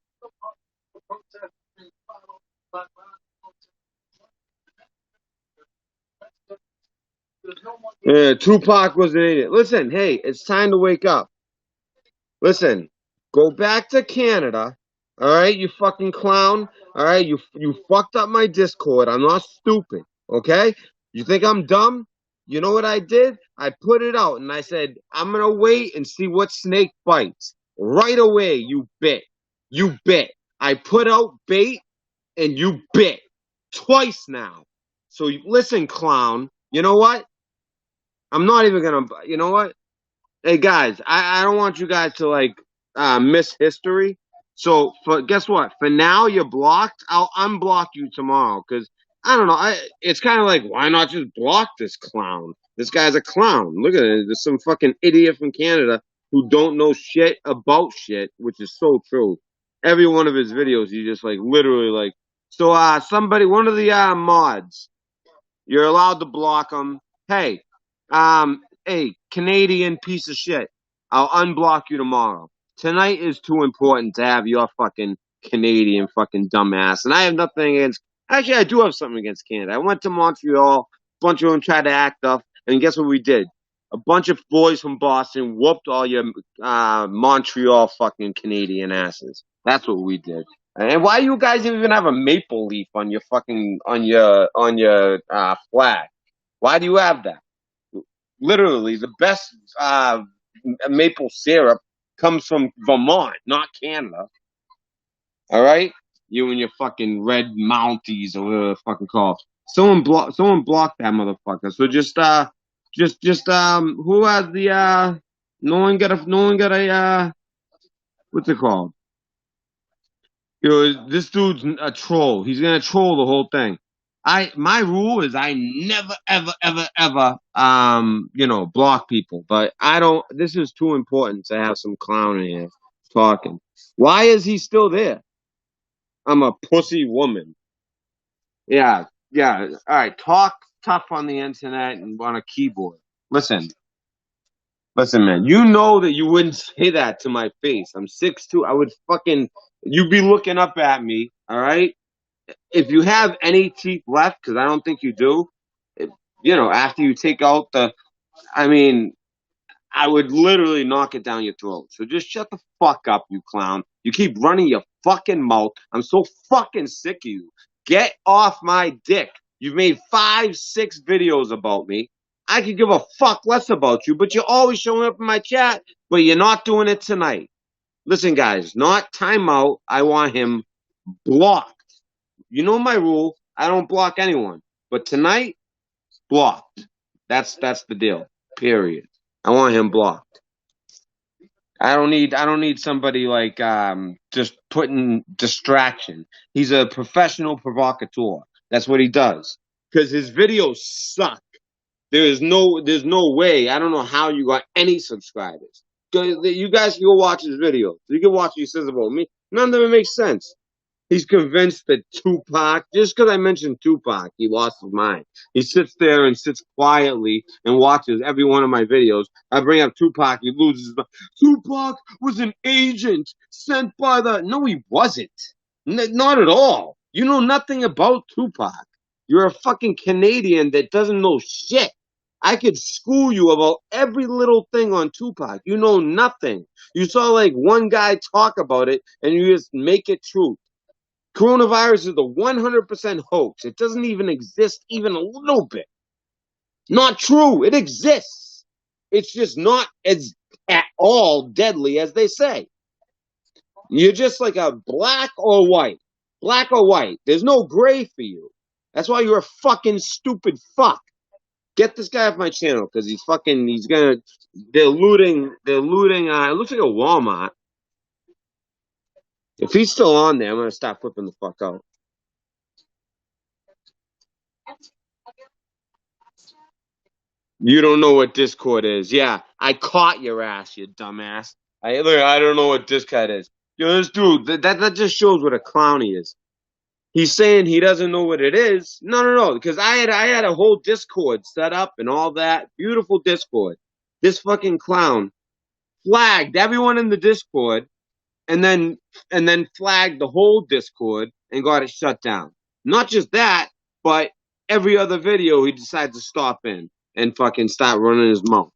Yeah, Tupac was an idiot. Listen, hey, it's time to wake up. Listen, go back to Canada. All right, you fucking clown. All right, you fucked up my Discord. I'm not stupid. Okay, you think I'm dumb? You know what I did? I put it out and I said I'm gonna wait and see what snake bites. Right away, you bit. You bit. I put out bait. and you bit twice now. So listen, clown. You know what? I'm not even gonna. You know what? Hey guys, I don't want you guys to like miss history. So for guess what? For now you're blocked. I'll unblock you tomorrow because I don't know. It's kind of like why not just block this clown? This guy's a clown. Look at it. There's some fucking idiot from Canada who don't know shit about shit, which is so true. Every one of his videos, he just like literally like. So somebody, one of the mods, you're allowed to block them. Hey, hey, Canadian piece of shit. I'll unblock you tomorrow. Tonight is too important to have your fucking Canadian fucking dumbass. And I have nothing against. Actually, I do have something against Canada. I went to Montreal. A bunch of them tried to act up, and guess what we did? A bunch of boys from Boston whooped all your Montreal fucking Canadian asses. That's what we did. And why you guys even have a maple leaf on your fucking flag? Why do you have that? Literally, the best maple syrup comes from Vermont, not Canada. All right, you and your fucking red Mounties or whatever the fucking call. Someone block that motherfucker. So who has the no one got a what's it called? This dude's a troll. He's gonna troll the whole thing. My rule is I never ever block people. But I don't. This is too important to have some clown in here talking. Why is he still there? I'm a pussy woman. Yeah, yeah. All right, talk tough on the internet and on a keyboard. Listen, man. You know that you wouldn't say that to my face. I'm 6'2". I would fucking. You'd be looking up at me. All right. If you have any teeth left, because I don't think you do, after you take out I mean, I would literally knock it down your throat. So just shut the fuck up, you clown. You keep running your fucking mouth. I'm so fucking sick of you. Get off my dick. You've made 5, 6 videos about me. I could give a fuck less about you, but you're always showing up in my chat, but you're not doing it tonight. Listen, guys, not timeout. I want him blocked. You know my rule. I don't block anyone. But tonight, blocked. That's the deal. Period. I want him blocked. I don't need somebody like just putting distraction. He's a professional provocateur. That's what he does. Because his videos suck. There's no way. I don't know how you got any subscribers. You guys can go watch his videos. You can watch what he says about me. None of it makes sense. He's convinced that Tupac, just because I mentioned Tupac, he lost his mind. He sits there and sits quietly and watches every one of my videos. I bring up Tupac, he loses his mind. Tupac was an agent sent by the... No, he wasn't. Not at all. You know nothing about Tupac. You're a fucking Canadian that doesn't know shit. I could school you about every little thing on Tupac. You know nothing. You saw like one guy talk about it and you just make it true. Coronavirus is the 100% hoax. It doesn't even exist even a little bit. Not true. It exists. It's just not as at all deadly as they say. You're just like a black or white. Black or white. There's no gray for you. That's why you're a fucking stupid fuck. Get this guy off my channel because they're looting, it looks like a Walmart. If he's still on there, I'm going to stop flipping the fuck out. You don't know what Discord is. Yeah, I caught your ass, you dumbass. I don't know what Discord is. Yo, this dude, that just shows what a clown he is. He's saying he doesn't know what it is. No, because I had a whole Discord set up and all that. Beautiful Discord. This fucking clown flagged everyone in the Discord and then flagged the whole Discord and got it shut down. Not just that, but every other video he decides to stop in and fucking start running his mouth.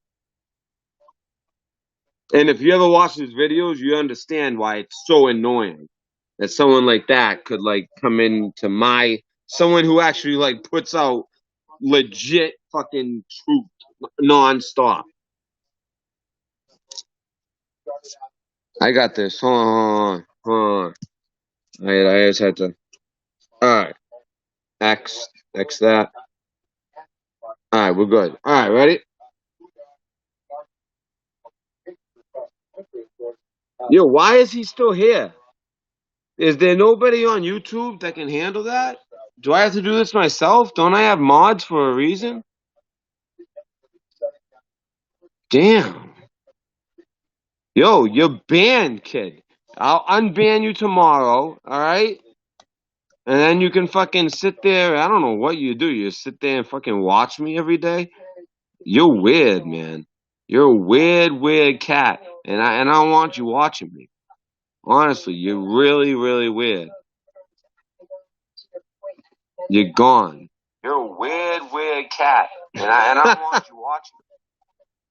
And if you ever watch his videos, you understand why it's so annoying that someone like that could like come into someone who actually like puts out legit fucking truth nonstop. I got this. Hold on. I just had to. X that. All right, we're good. All right, ready? Yo, why is he still here? Is there nobody on YouTube that can handle that? Do I have to do this myself? Don't I have mods for a reason? Damn. Yo, you're banned, kid. I'll unban you tomorrow, all right? And then you can fucking sit there. I don't know what you do. You sit there and fucking watch me every day? You're weird, man. You're a weird cat. And I don't want you watching me. Honestly, you're really, really weird. You're gone. You're a weird cat. And I don't want you watching me.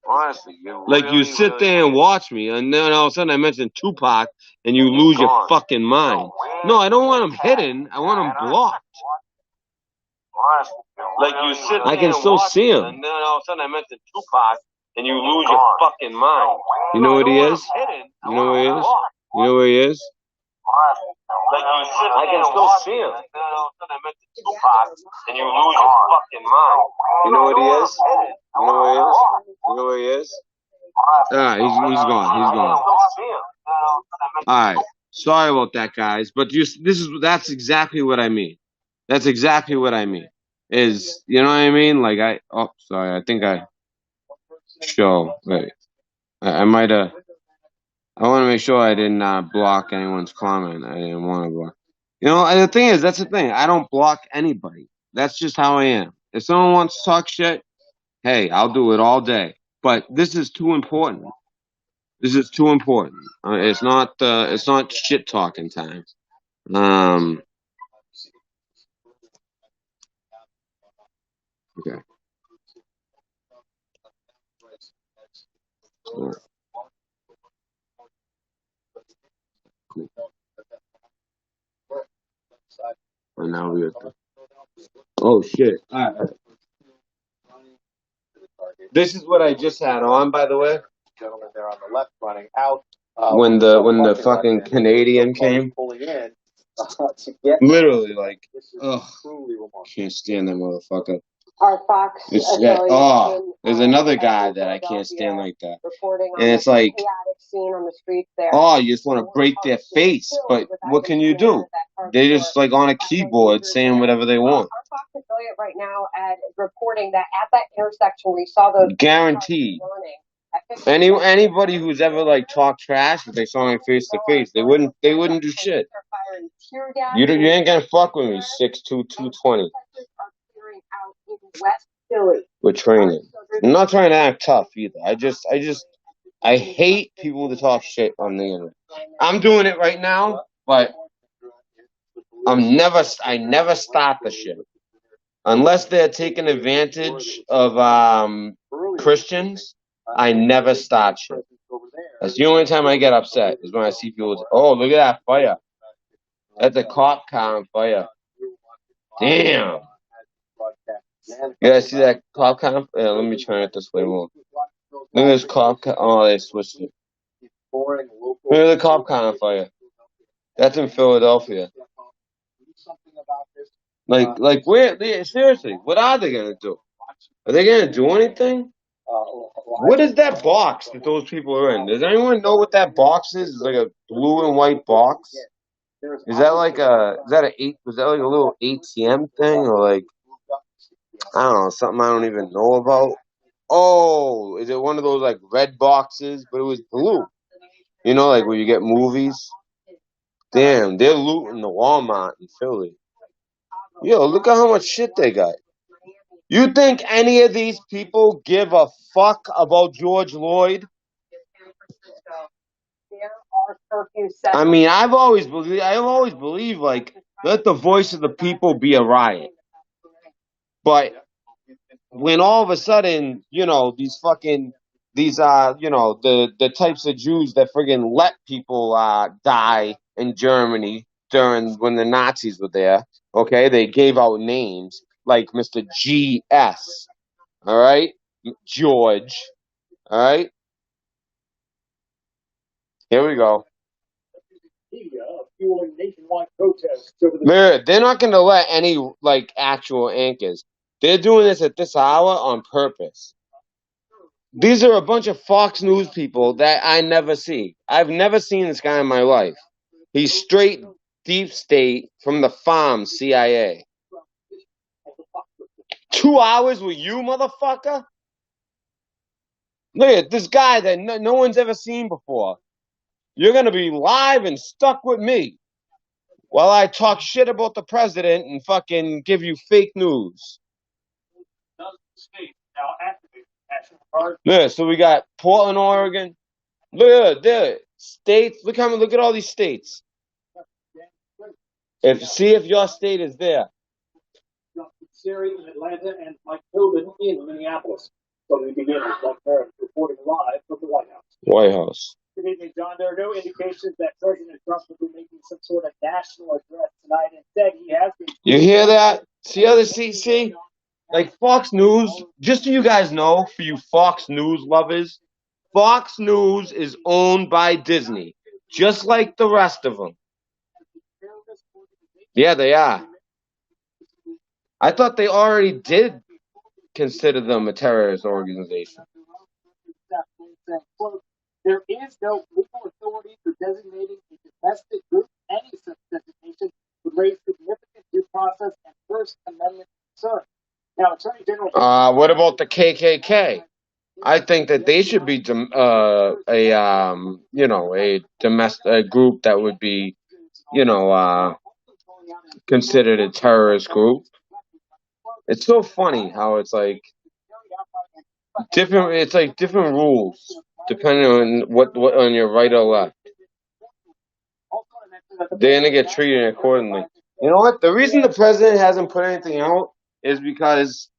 Honestly, you're like really, you sit really there and watch me, and then all of a sudden I mention Tupac, and you lose your fucking mind. No, I don't want him hidden. I want him blocked. Like you sit there I can still see him. And then all of a sudden I mention Tupac, and you lose your fucking mind. You know what he is? You know where he is? You know where he is? I can still see him. And then all of a sudden I mention Tupac, and you lose your fucking mind. You know what he is? You know where he is? You know where he is? Ah, he's gone. He's gone. All right. Sorry about that, guys. But that's exactly what I mean. That's exactly what I mean. Is you know what I mean? Like sorry. I think I show. Wait. I might have. I want to make sure I didn't block anyone's comment. I didn't want to block. You know, and the thing is, that's the thing. I don't block anybody. That's just how I am. If someone wants to talk shit, hey, I'll do it all day. But this is too important. This is too important. It's not shit talking time. Okay. Cool. And now we have to. Oh shit! All right. This is what I just had on, by the way. Gentleman there on the left running out. When the fucking Canadian came, literally like, ugh, can't stand that motherfucker. Our Fox there's another guy that I can't stand like that, and it's like, you just want to break their face, but what can you do? They just like on a keyboard saying whatever they want. Our Fox affiliate right now reporting that at that intersection we saw those guaranteed. Anybody who's ever like talked trash, if they saw me face to face, they wouldn't do shit. You ain't gonna fuck with me, 6'2", 220. We're training. I'm not trying to act tough either. I hate people to talk shit on the internet. I'm doing it right now, but I never stop the shit. Unless they're taking advantage of Christians, I never start shit. That's the only time I get upset is when I see people. Oh, look at that fire! That's a cop car on fire. Damn. You guys see that cop car? Yeah, let me turn it this way more. Look at this cop car. Oh, they switched it. Look at the cop car on fire. That's in Philadelphia. Like where? Seriously, what are they gonna do? Are they gonna do anything? What is that box that those people are in? Does anyone know what that box is? It's like a blue and white box. Is that like a little ATM thing, or like, I don't know, something I don't even know about? Oh, is it one of those like red boxes, but it was blue? You know, like where you get movies. Damn, they're looting the Walmart in Philly. Yo, look at how much shit they got. You think any of these people give a fuck about George Floyd? I mean, I've always believed, like, let the voice of the people be a riot. But when all of a sudden, you know, the types of Jews that friggin' let people die in Germany when the Nazis were there, okay, they gave out names like Mr. G.S., all right, George, all right. Here we go. fueling nationwide protests over the. They're not going to let any like actual anchors. They're doing this at this hour on purpose. These are a bunch of Fox News people that I never see. I've never seen this guy in my life. He's straight deep state from the farm CIA. 2 hours with you, motherfucker? Look at this guy that no one's ever seen before. You're going to be live and stuck with me while I talk shit about the president and fucking give you fake news. Yeah, so we got Portland, Oregon. Look at the states. Look at all these states. See if your state is there. Siri in Atlanta and Mike Hilden in Minneapolis. So we begin with Mike Merritt reporting live from the White House. White House. Good evening, John. There are no indications that President Trump will be making some sort of national address tonight. Instead, he has been. You hear that? See other CC? Like Fox News, just so you guys know, for you Fox News lovers, Fox News is owned by Disney, just like the rest of them. Yeah, they are. I thought they already did consider them a terrorist organization. There is no legal authority for designating a domestic group. Any such designation would raise significant due process and First Amendment concerns. Now, Attorney General. What about the KKK? I think that they should be a domestic group that would be, considered a terrorist group. It's so funny how it's like different. It's like different rules depending on what on your right or left. They're gonna get treated accordingly. You know what? The reason the president hasn't put anything out is because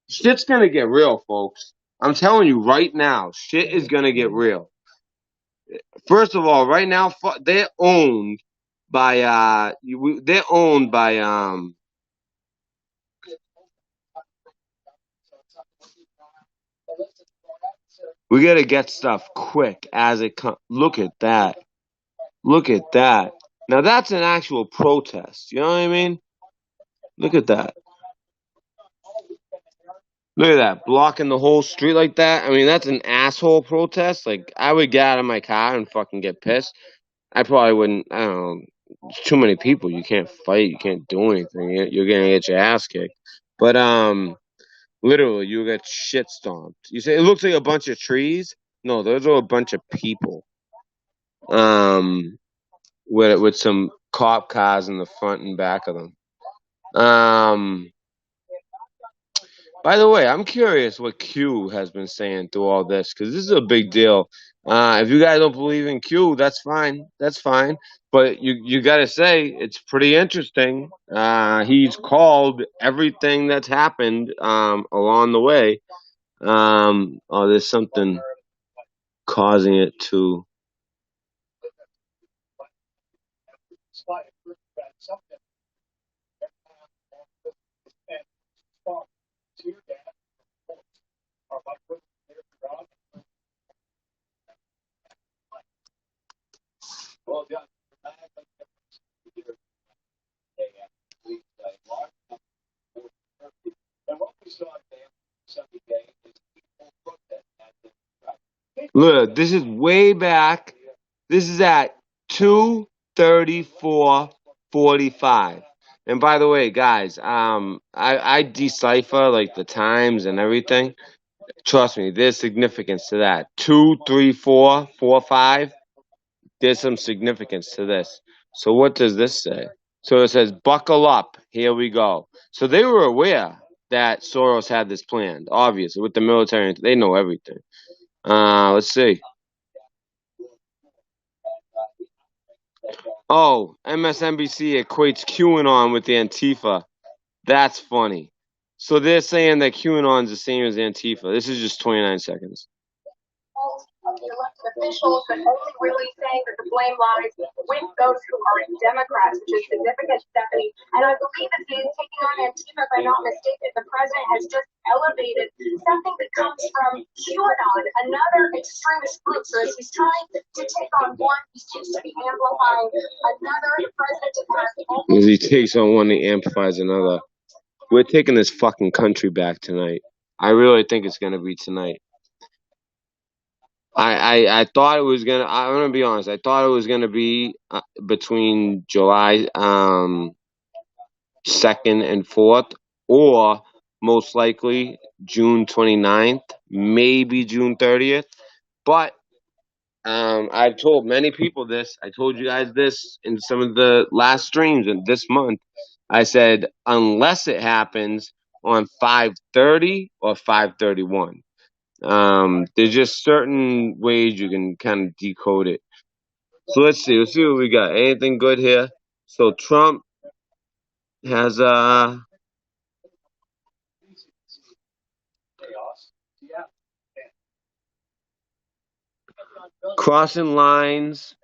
shit's gonna get real, folks. I'm telling you right now, shit is gonna get real. First of all, right now they're owned by we gotta get stuff quick as it comes. Look at that. Look at that. Now that's an actual protest. You know what I mean? Look at that. Look at that. Blocking the whole street like that. I mean, that's an asshole protest. Like, I would get out of my car and fucking get pissed. I probably wouldn't. I don't know. There's too many people. You can't fight. You can't do anything. You're gonna get your ass kicked. But literally, you get shit stomped. You say it looks like a bunch of trees. No, those are a bunch of people. With some cop cars in the front and back of them. By the way, I'm curious what Q has been saying through all this, because this is a big deal. If you guys don't believe in Q, that's fine. That's fine. But you got to say, it's pretty interesting. He's called everything that's happened along the way. There's something causing it to... Look, this is way back. This is at 2:34:45. And by the way, guys, I decipher like the times and everything. Trust me, there's significance to that. 2:34:45. There's some significance to this. So what does this say? So it says, buckle up. Here we go. So they were aware that Soros had this planned. Obviously, with the military, they know everything. Let's see. Oh, MSNBC equates QAnon with Antifa. That's funny. So they're saying that QAnon's the same as Antifa. This is just 29 seconds. the elected officials, but only really saying that the blame lies with those who are Democrats, which is significant, Stephanie. And I believe that he's taking on Antifa, if I'm not mistaken. The president has just elevated something that comes from QAnon, another extremist group. So as he's trying to take on one, he seems to be amplifying another. The president as he takes on one, he amplifies another. We're taking this fucking country back tonight. I really think it's gonna be tonight. I thought it was gonna. I'm gonna be honest. I thought it was gonna be between July 2nd and 4th, or most likely June 29th, maybe June 30th. But I've told many people this. I told you guys this in some of the last streams in this month. I said unless it happens on 5/30 or 5/31. There's just certain ways you can kind of decode it. So let's see what we got. Anything good here? So Trump has crossing lines.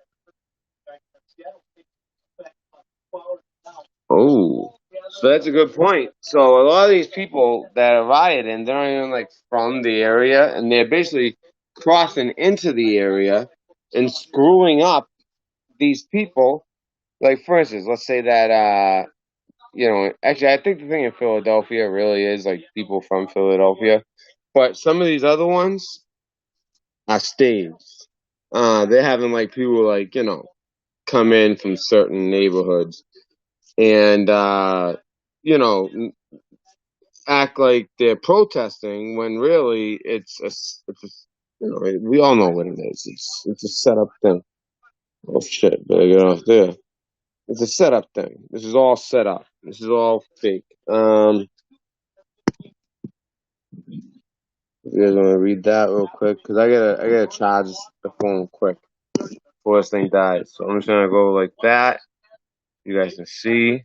Oh, so that's a good point. So a lot of these people that are rioting, they're not even like from the area, and they're basically crossing into the area and screwing up these people. Like for instance, let's say that actually I think the thing in Philadelphia really is like people from Philadelphia, but some of these other ones are staged. They're having like people like come in from certain neighborhoods and act like they're protesting when really it's we all know what it is. It's a setup thing. Oh shit, better get off there. It's a setup thing. This is all set up. This is all fake. You guys want to read that real quick? Cause I gotta charge the phone quick before this thing dies. So I'm just gonna go like that. You guys can see.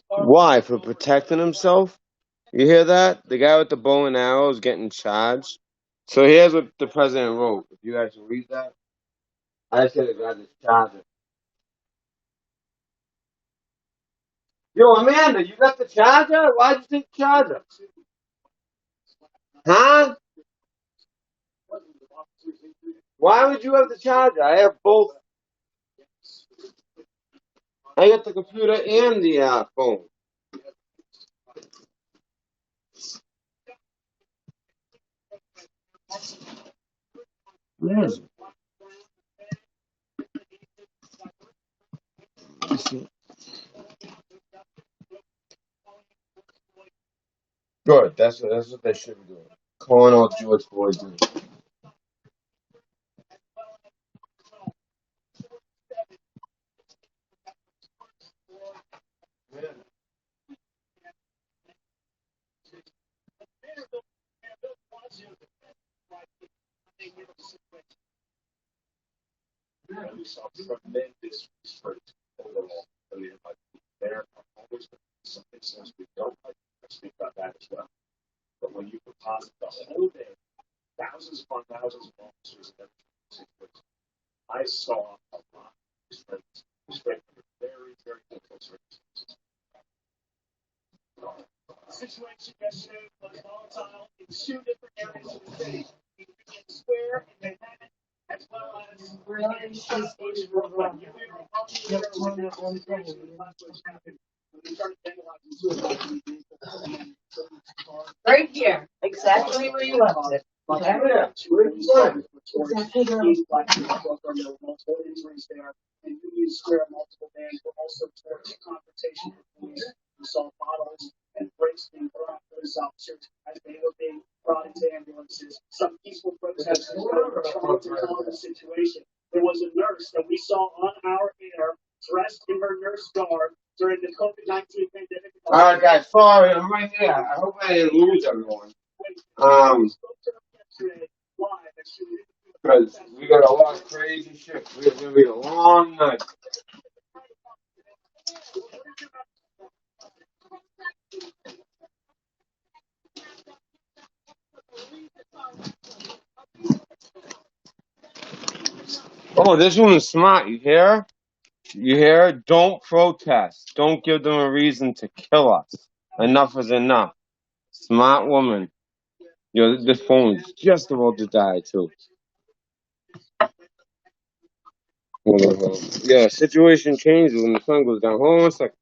Why? For protecting himself? You hear that? The guy with the bow and arrow is getting charged. So here's what the president wrote. If you guys can read that. I said the guy that's charging. Yo, Amanda, you got the charger? Why'd you take the charger? Huh? Why would you have the charger? I have both. I got the computer and the phone. Yes. Good. That's what they should be doing. Calling out George Floyd's name. right here, exactly where you left it. Okay? Exactly where There was a nurse that we saw on our air dressed in her nurse garb COVID-19 pandemic. Alright guys, sorry, I'm right here. I hope I didn't lose everyone. Because we got a lot of crazy shit. It's gonna be a long night. Oh, this one is smart, you hear? You hear? Don't protest. Don't give them a reason to kill us. Enough is enough. Smart woman. Yo, this phone is just about to die, too. Yeah, situation changes when the sun goes down. Hold on one second.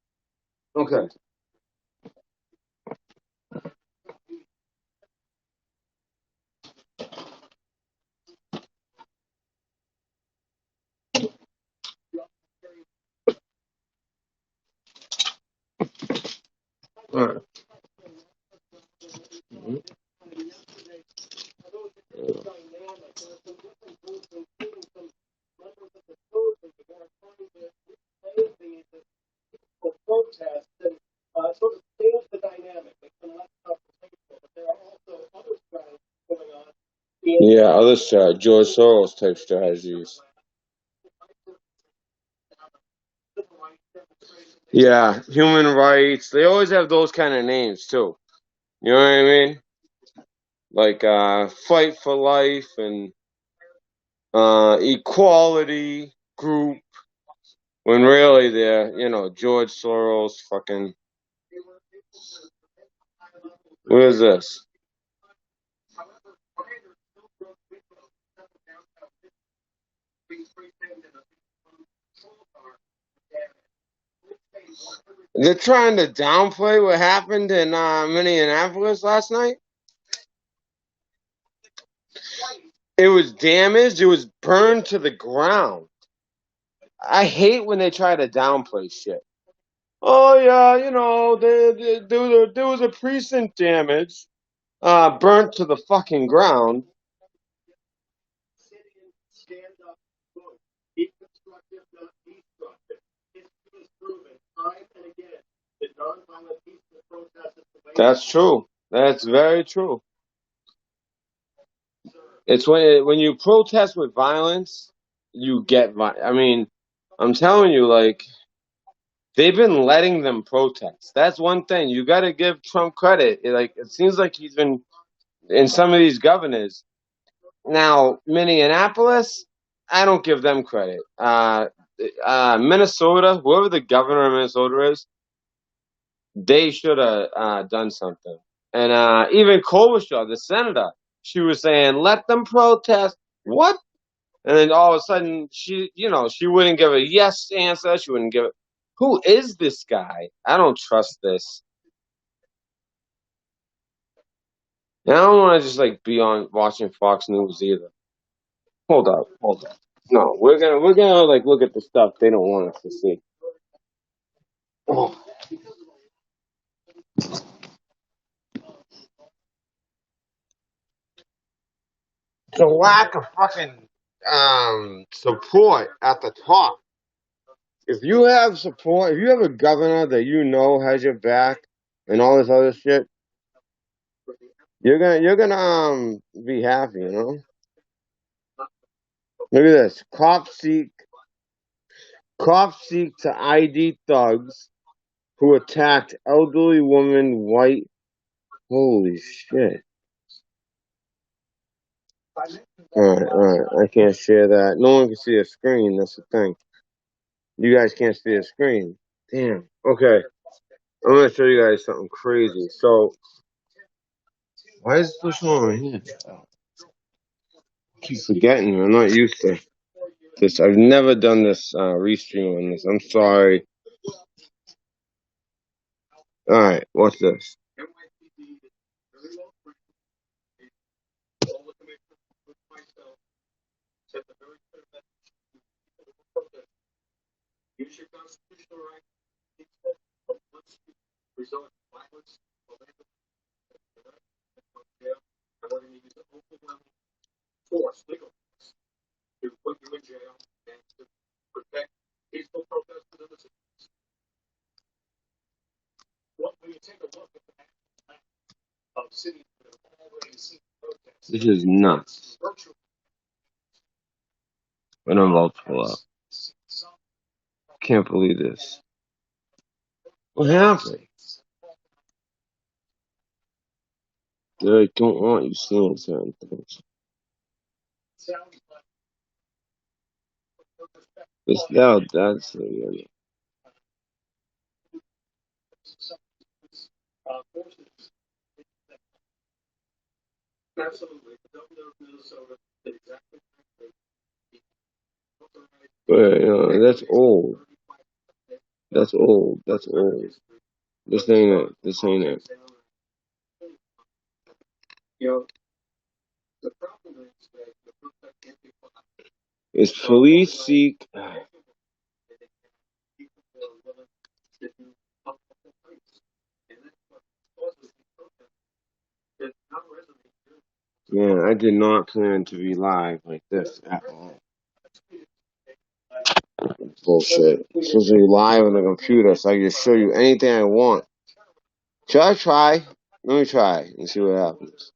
Okay. All right. Protest and sort of change the dynamic. Make them less confrontational. But there are also other strategies going on. Yeah, other side, George Soros type strategies. Yeah, human rights. They always have those kind of names too. You know what I mean? Like fight for life and equality group. When really they're, George Soros fucking. What is this? They're trying to downplay what happened in Minneapolis last night. It was damaged. It was burned to the ground. I hate when they try to downplay shit. Oh yeah, there was a precinct damage, burnt to the fucking ground. That's true. That's very true. It's when you protest with violence, you get I mean, I'm telling you, like they've been letting them protest. That's one thing you got to give Trump credit. It seems like he's been in some of these governors. Now, Minneapolis, I don't give them credit. Minnesota, whoever the governor of Minnesota is, they should have done something. And even Klobuchar, the senator, she was saying, "Let them protest." What? And then all of a sudden, she wouldn't give a yes answer. She wouldn't give it. Who is this guy? I don't trust this. And I don't want to just like be on watching Fox News either. Hold up. No, we're gonna like look at the stuff they don't want us to see. Oh. The lack of fucking support at the top. If you have support, if you have a governor that you know has your back and all this other shit, you're gonna be happy, you know? Look at this. Cops seek to ID thugs who attacked elderly woman white. Holy shit. Alright. I can't share that. No one can see a screen, that's the thing. You guys can't see a screen. Damn. Okay. I'm gonna show you guys something crazy. So why is this one right here? I keep forgetting. I'm not used to this. I've never done this restream on this. I'm sorry. Alright, what's this? This is nuts. What I'm about to pull up. Can't believe this. What happened? They don't want you seeing certain things. It's now that's the but that's old. That's old. That's old. This ain't it. This ain't it. It's police seek. Man, I did not plan to be live like this at all. Bullshit. I'm supposed to be live on the computer so I can just show you anything I want. Should I try? Let me try and see what happens.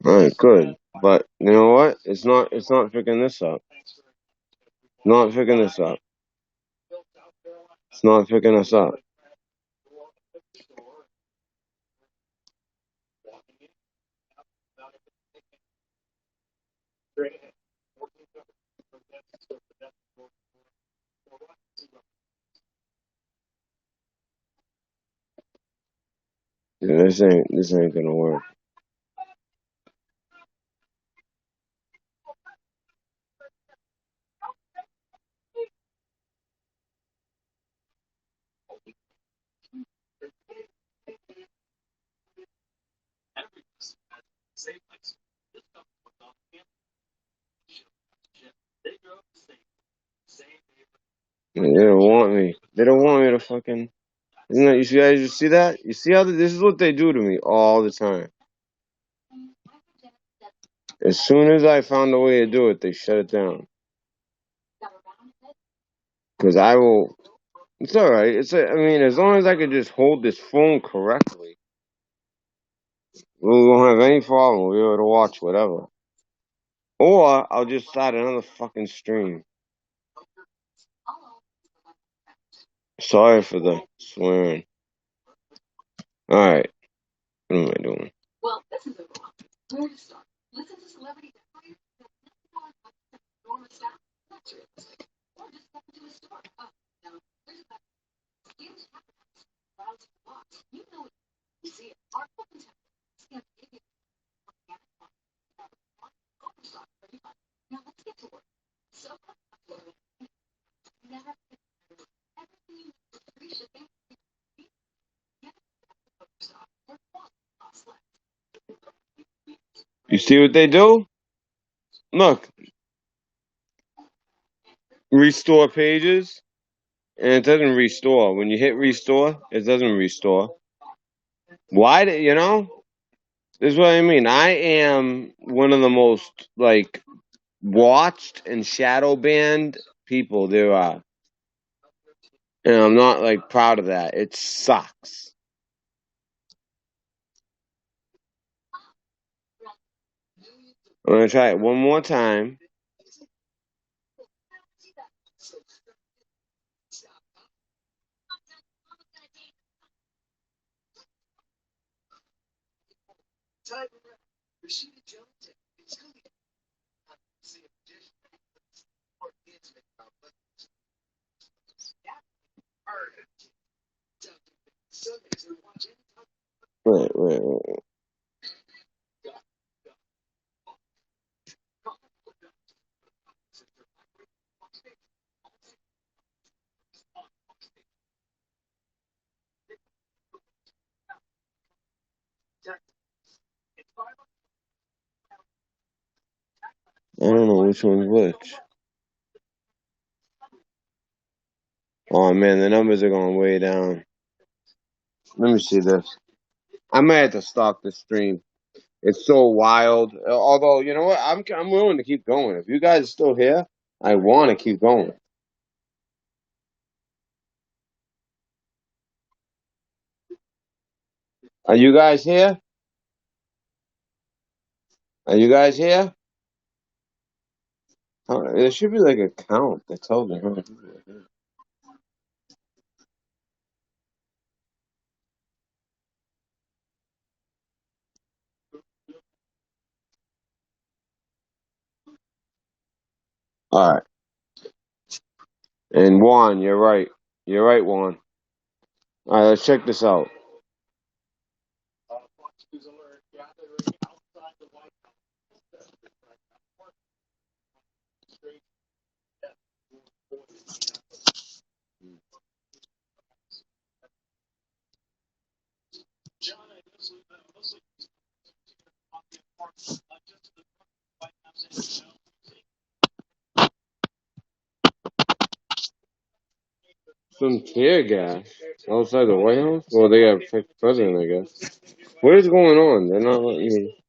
Alright, good. But you know what? It's not picking this up. Not picking this up. It's not picking us up. Yeah, this ain't gonna work. They don't want me. They don't want me to fucking. Isn't that, you guys see that? You see how this is what they do to me all the time. As soon as I found a way to do it, they shut it down. Because I will. It's all right. I mean, as long as I could just hold this phone correctly, we won't have any problem. We'll be able to watch whatever. Or I'll just start another fucking stream. Sorry for the swearing. All right. What am I doing? You see what they do? Look. Restore pages. And it doesn't restore. When you hit restore, it doesn't restore. Why do you know? This is what I mean. I am one of the most watched and shadow banned people there are. And I'm not proud of that. It sucks. I'm gonna try it one more time. Wait. Which one's which? Oh man, the numbers are going way down. Let me see this. I might have to stop the stream. It's so wild. Although, you know what? I'm willing to keep going. If you guys are still here, I want to keep going. Are you guys here? Are you guys here? There should be like a count that tells me how many people are here. All right. And Juan, you're right. You're right, Juan. All right, let's check this out. Some tear gas outside the White House? Well, they got to protect the president, I guess. What is going on? They're not letting me.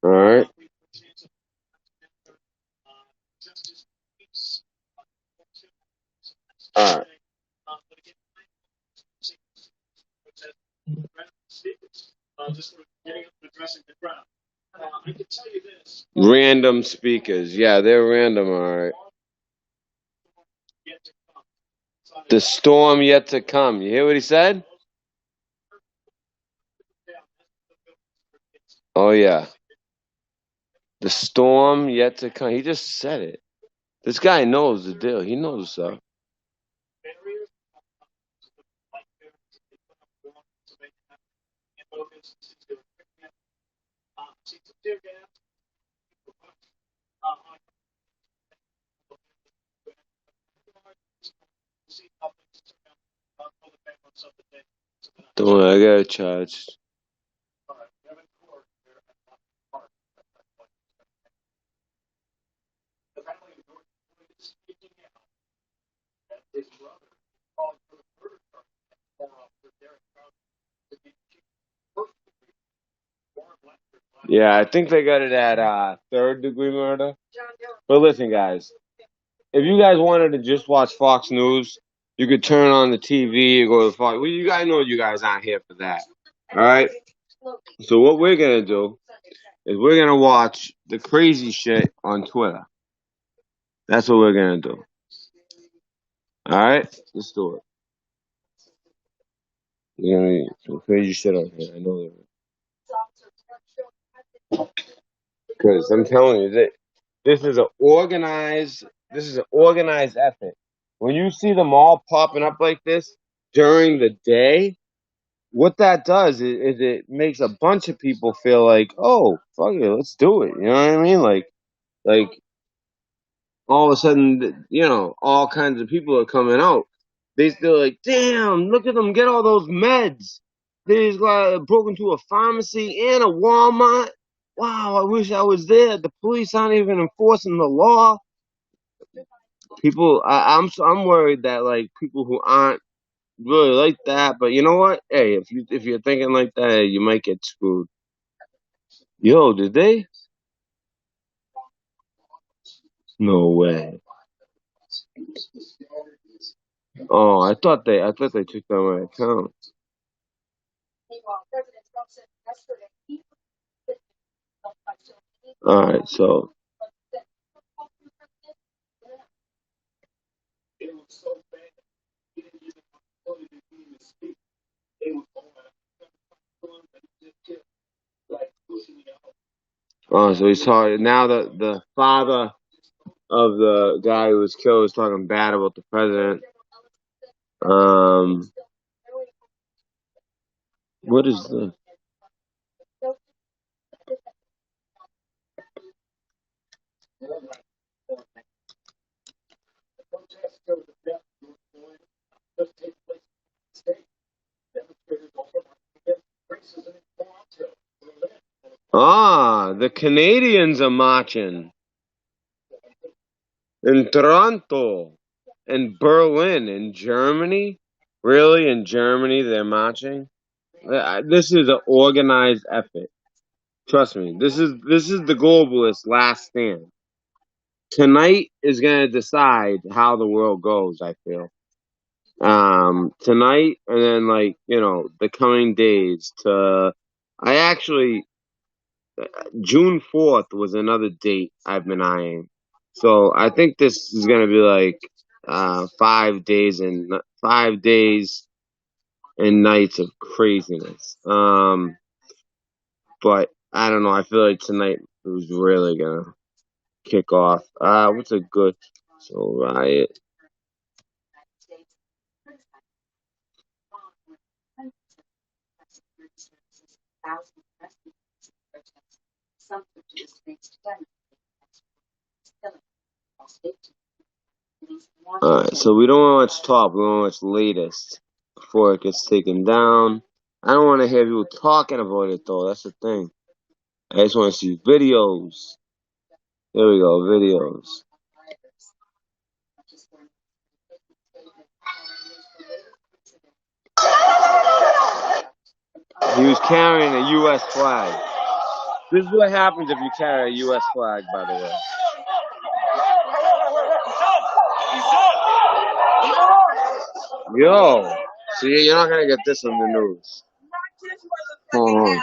All right. All right. Random speakers. Yeah, they're random, all right. The storm yet to come. You hear what he said? Oh, yeah. The storm yet to come. He just said it. This guy knows the deal. He knows stuff. Don't worry, I got a charge. Yeah, I think they got it at third-degree murder. But listen, guys, if you guys wanted to just watch Fox News, you could turn on the TV or go to Fox. Well, you guys know you guys aren't here for that. All right? So what we're going to do is we're going to watch the crazy shit on Twitter. That's what we're going to do. All right? Let's do it. You're going to be some crazy shit on here. I know that. Because I'm telling you, this is an organized effort. When you see them all popping up like this during the day, what that does is it makes a bunch of people feel like, oh, fuck it, let's do it. You know what I mean? Like all of a sudden, all kinds of people are coming out. They still like, damn, look at them get all those meds. They just broke into a pharmacy and a Walmart. Wow, I wish I was there. The police aren't even enforcing the law. People, I'm worried that like people who aren't really like that, but you know what? Hey, if you're thinking like that, you might get screwed. Yo, did they? No way. Oh, I thought they took down my account. All right, so so he's talking now. The father of the guy who was killed is talking bad about the president. What is this? The Canadians are marching in Toronto, in Berlin, in Germany. Really, in Germany they're marching? This is an organized effort. Trust me. This is the globalist last stand. Tonight is gonna decide how the world goes, I feel. Tonight and then the coming days to I actually June 4th was another date I've been eyeing. So I think this is gonna be like 5 days and nights of craziness. But I don't know, I feel like tonight was really gonna kick off. What's a good riot? Alright, so we don't want to watch top, we want to watch latest before it gets taken down. I don't want to hear people talking about it though, that's the thing. I just want to see videos. There we go, videos. He was carrying a U.S. flag. This is what happens if you carry a U.S. flag, by the way. Yo, see, you're not gonna get this on the news. Hold on.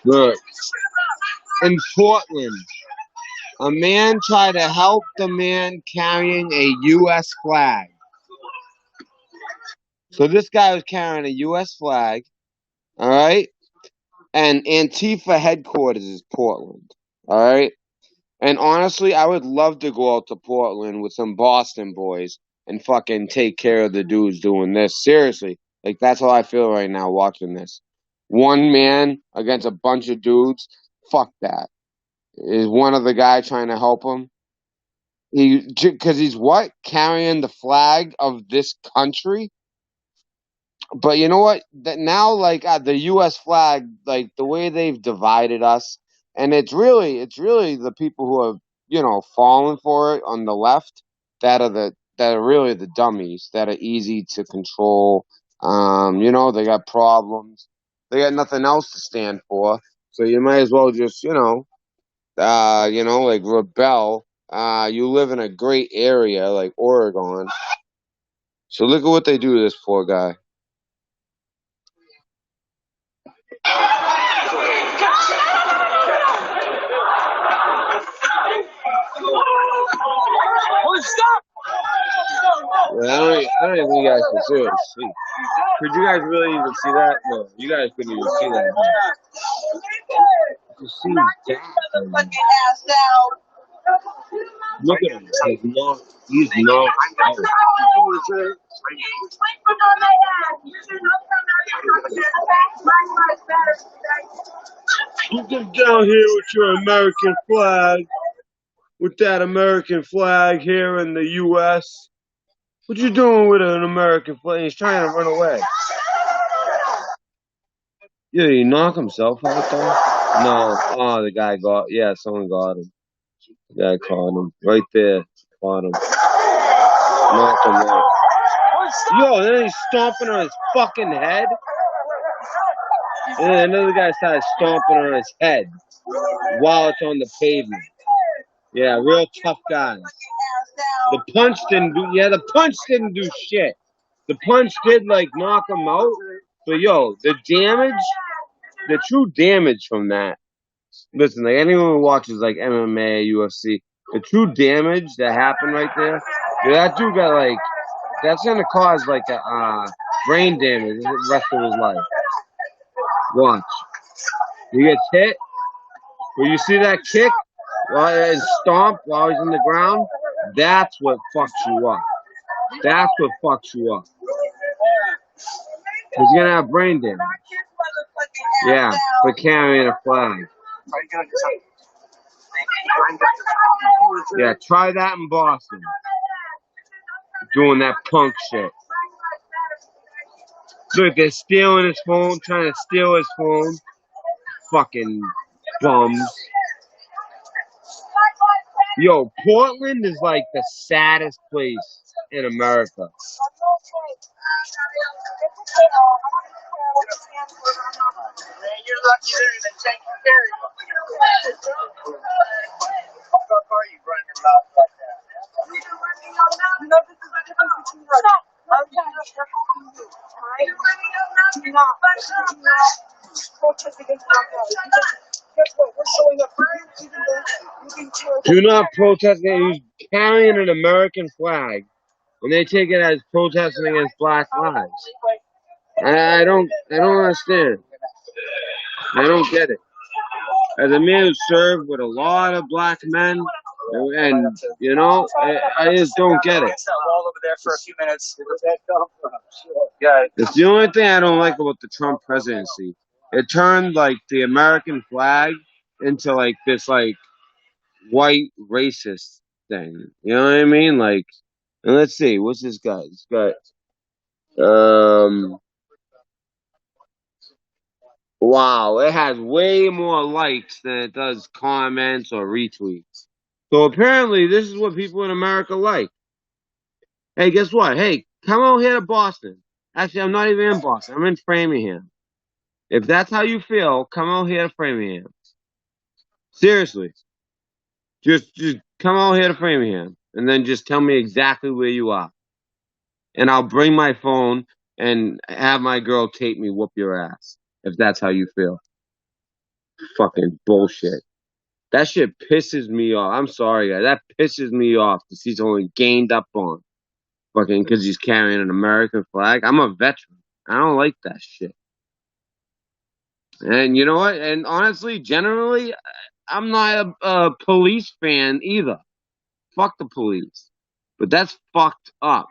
Look, in Portland, a man tried to help the man carrying a U.S. flag. So this guy was carrying a U.S. flag, all right? And Antifa headquarters is Portland, all right? And honestly, I would love to go out to Portland with some Boston boys and fucking take care of the dudes doing this. Seriously, like that's how I feel right now watching this. One man against a bunch of dudes, fuck that. Is one of the guy trying to help him? Because he's what? Carrying the flag of this country? But you know what? That now, the U.S. flag, like the way they've divided us, and it's really the people who have fallen for it on the left that are really the dummies that are easy to control. They got problems. They got nothing else to stand for, so you might as well just rebel. You live in a great area like Oregon, so look at what they do to this poor guy. Yeah, I don't even think you guys can see it. Could you guys really even see that? No, you guys couldn't even see that. You see that? Look at him. He's not out. You get down here with your American flag. With that American flag here in the U.S. What you doing with an American flag? He's trying to run away. Yeah, did he knock himself out though? No. Oh, the guy someone got him. The guy caught him. Right there. Caught him. Knocked him out. Yo, then he's stomping on his fucking head. And then another guy started stomping on his head while it's on the pavement. Yeah, real tough guys. The punch didn't do shit. The punch did knock him out. But yo, the true damage from that. Listen, anyone who watches MMA, UFC, the true damage that happened right there. That dude got that's gonna cause brain damage the rest of his life. Watch. He gets hit. Will you see that kick? His stomp while he's on the ground? That's what fucks you up. That's what fucks you up. He's gonna have brain damage. Yeah, for carrying a flag. Yeah, try that in Boston. Doing that punk shit. Look, they're stealing his phone, trying to steal his phone. Fucking bums. Yo, Portland is like the saddest place in America. You're lucky they're in a tank to carry you. How far you run your mouth like that? Do not protest. He's carrying an American flag, and they take it as protesting against black lives. I don't understand. I don't get it. As a man who served with a lot of black men, and you know, I just don't get it. All over there for a few minutes. It's the only thing I don't like about the Trump presidency. It turned like the American flag into like this like white racist thing. You know what I mean? Like, and let's see, what's this guy? This guy, wow, it has way more likes than it does comments or retweets. So apparently, this is what people in America like. Hey, guess what? Hey, come over here to Boston. Actually, I'm not even in Boston. I'm in Framingham. If that's how you feel, come over here to Framingham. Seriously. Just come over here to Framingham. And then just tell me exactly where you are. And I'll bring my phone and have my girl tape me whoop your ass. If that's how you feel. Fucking bullshit. That shit pisses me off. I'm sorry, guys. That pisses me off to see someone gained up on. Fucking because he's carrying an American flag. I'm a veteran. I don't like that shit. And you know what? And honestly, generally, I'm not a police fan either. Fuck the police. But that's fucked up.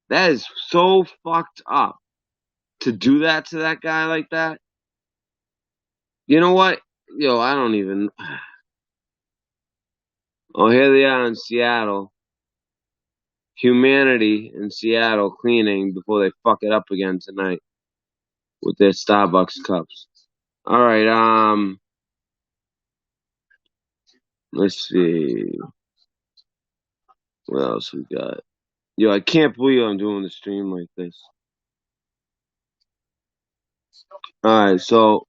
That is so fucked up. To do that to that guy like that. You know what? Yo, I don't even. Oh, here they are in Seattle. Humanity in Seattle cleaning before they fuck it up again tonight with their Starbucks cups. All right, let's see. What else we got? Yo, I can't believe I'm doing the stream like this. All right, so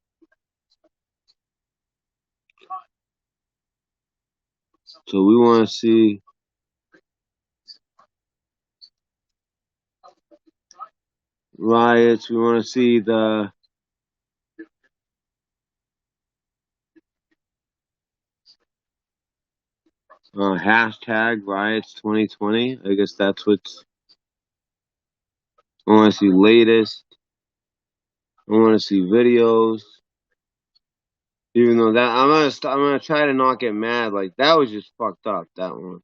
we want to see riots. We want to see the hashtag riots 2020. I guess that's what's. I want to see latest. I want to see videos. Even though that I'm gonna try to not get mad. Like that was just fucked up. That one.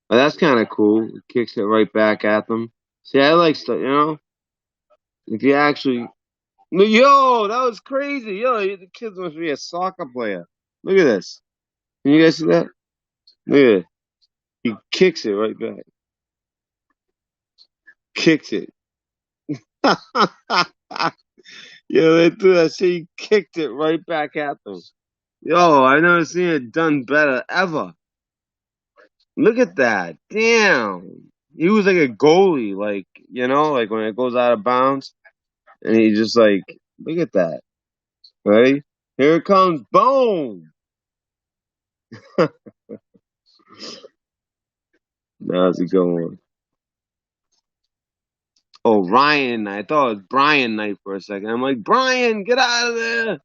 But that's kind of cool. It kicks it right back at them. See, I like stuff. You know, if you actually. Yo, that was crazy. Yo, the kid must be a soccer player. Look at this. Can you guys see that? Look at it. He kicks it right back. Kicks it. Yo, they threw that shit. He kicked it right back at them. Yo, I never seen it done better ever. Look at that. Damn. He was like a goalie, like, you know, like when it goes out of bounds. And he just like, look at that. Right? Here it comes. Boom. How's it going? Oh, Ryan. I thought it was Brian Knight for a second. I'm like, Brian, get out of there.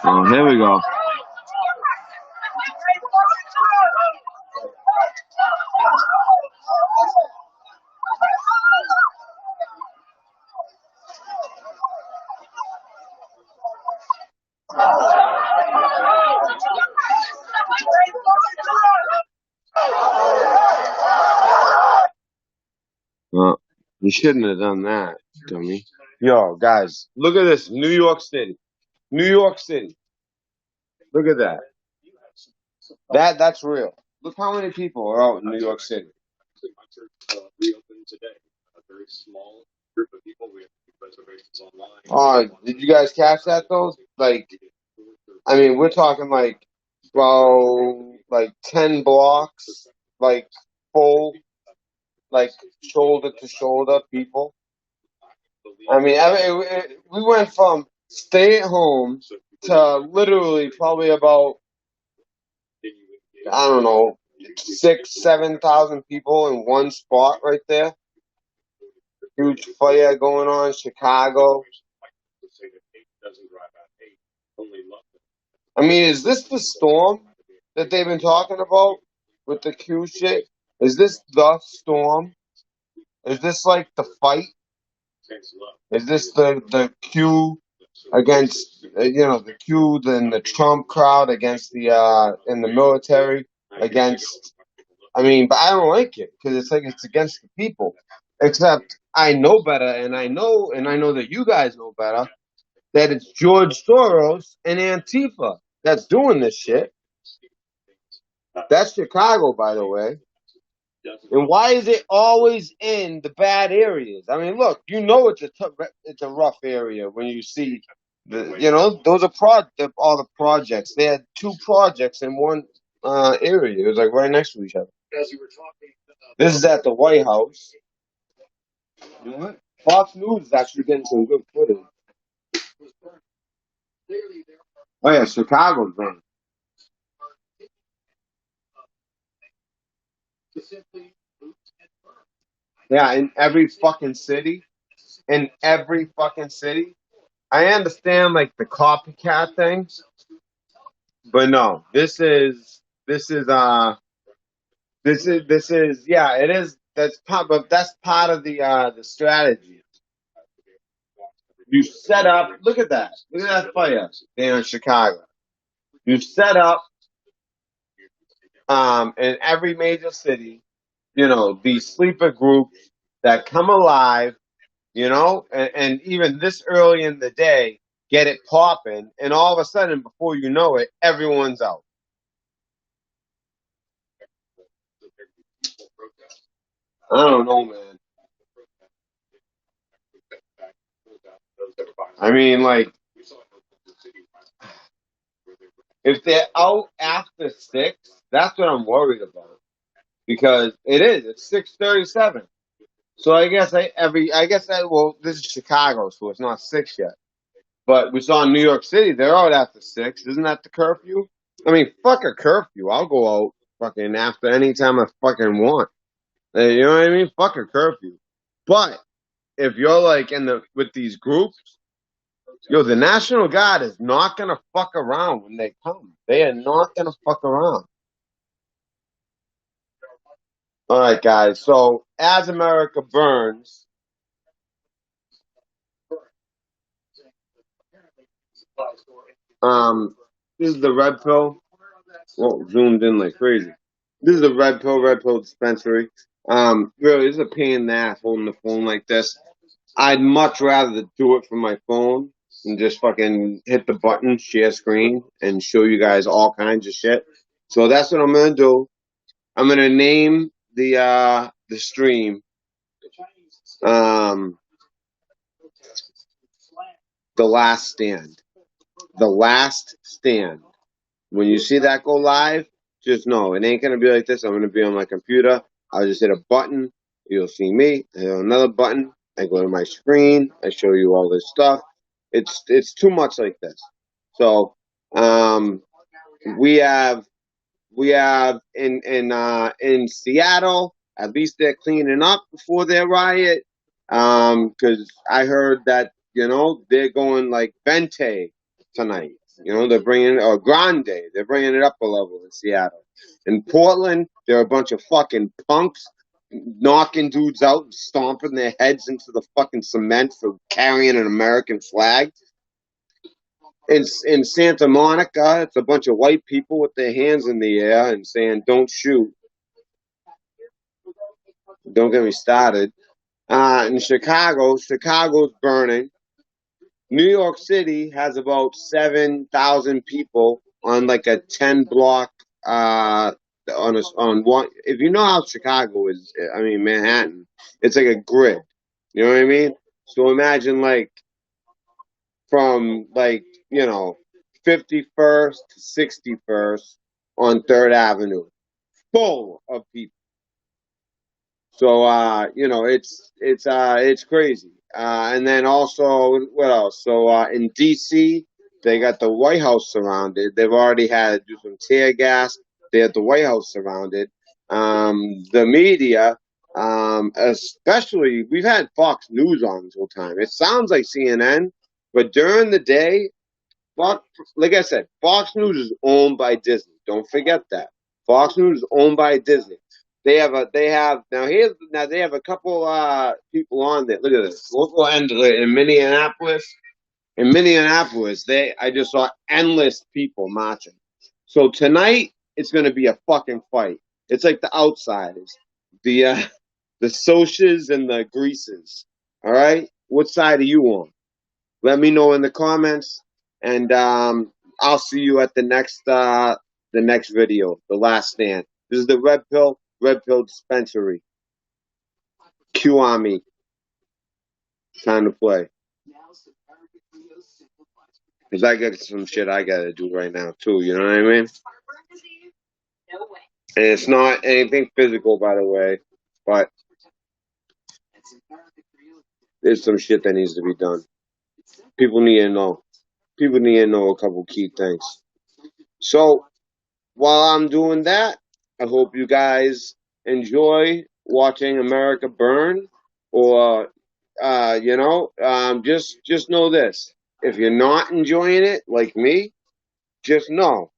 Oh, here we go. Well, you shouldn't have done that, dummy. Yo, guys, look at this. New York City. New York City. Look at that. That's real. Look how many people are out in New York City. Did you guys catch that though? Like, I mean, we're talking like, bro, like 10 blocks, like full, like shoulder to shoulder people. I mean, we went from stay at home to literally probably about, I don't know, 7,000 people in one spot right there. Huge fire going on in Chicago. I mean, is this the storm that they've been talking about with the Q shit? Is this the storm? Is this like the fight? Is this the Q against the Q and the Trump crowd against the in the military against? I mean, but I don't like it because it's like it's against the people. Except I know better, and I know that you guys know better that it's George Soros and Antifa that's doing this shit. That's Chicago, by the way. And why is it always in the bad areas? I mean, look, it's a rough area when you see those are all the projects. They had 2 projects in one area. It was like right next to each other. This is at the White House. You know what? Fox News is actually getting some good footage. Oh yeah, Chicago's burning. Yeah, in every fucking city. In every fucking city. I understand like the copycat thing, but no, this is yeah, it is. But that's part of the strategy. You set up. Look at that. Look at that fire there in Chicago. You set up in every major city. These sleeper groups that come alive. And even this early in the day, get it popping, and all of a sudden, before you know it, everyone's out. I don't know, man. I mean, like, if they're out after 6, that's what I'm worried about. Because it's 6:37. So I guess this is Chicago, so it's not 6 yet. But we saw in New York City, they're out after 6. Isn't that the curfew? I mean, fuck a curfew. I'll go out fucking after any time I fucking want. You know what I mean? Fuck a curfew. But if you're like with these groups, the National Guard is not gonna fuck around when they come. They are not gonna fuck around. All right, guys. So as America burns, this is the red pill. Well, zoomed in like crazy. This is the red pill dispensary. Really, this is a pain in the ass holding the phone like this. I'd much rather do it from my phone and just fucking hit the button, share screen, and show you guys all kinds of shit. So that's what I'm gonna do. I'm gonna name the stream The Last Stand. The Last Stand. When you see that go live, just know it ain't gonna be like this. I'm gonna be on my computer. I'll just hit a button. You'll see me. I hit another button. I go to my screen. I show you all this stuff. It's too much like this. So we have in Seattle. At least they're cleaning up before their riot. Because I heard that they're going like Vente tonight. They're bringing Grande. They're bringing it up a level in Seattle. In Portland, there are a bunch of fucking punks knocking dudes out and stomping their heads into the fucking cement for carrying an American flag. In Santa Monica, it's a bunch of white people with their hands in the air and saying, "Don't shoot." Don't get me started. In Chicago's burning. New York City has about 7,000 people on like a 10 block on one. If you know how Chicago is, I mean Manhattan, it's like a grid. You know what I mean? So imagine like from like 51st to 61st on Third Avenue, full of people. So it's crazy. And then also what else? So in DC, they got the White House surrounded. They've already had to do some tear gas. They had the White House surrounded. The media, especially we've had Fox News on this whole time. It sounds like CNN, but during the day, Fox, like I said, Fox News is owned by Disney. Don't forget that. Fox News is owned by Disney. They have they have a couple people on there. Look at this. We'll end in Minneapolis. In Minneapolis, I just saw endless people marching. So tonight it's gonna be a fucking fight. It's like the outsiders. The socias and the greases. All right? What side are you on? Let me know in the comments, and I'll see you at the next video, the last stand. This is the Red Pill Dispensary. Q on me. Time to play. Because I got some shit I gotta do right now too. You know what I mean? And it's not anything physical, by the way, but there's some shit that needs to be done. People need to know. People need to know a couple key things. So while I'm doing that, I hope you guys enjoy watching America burn, or just know this: if you're not enjoying it, like me, just know.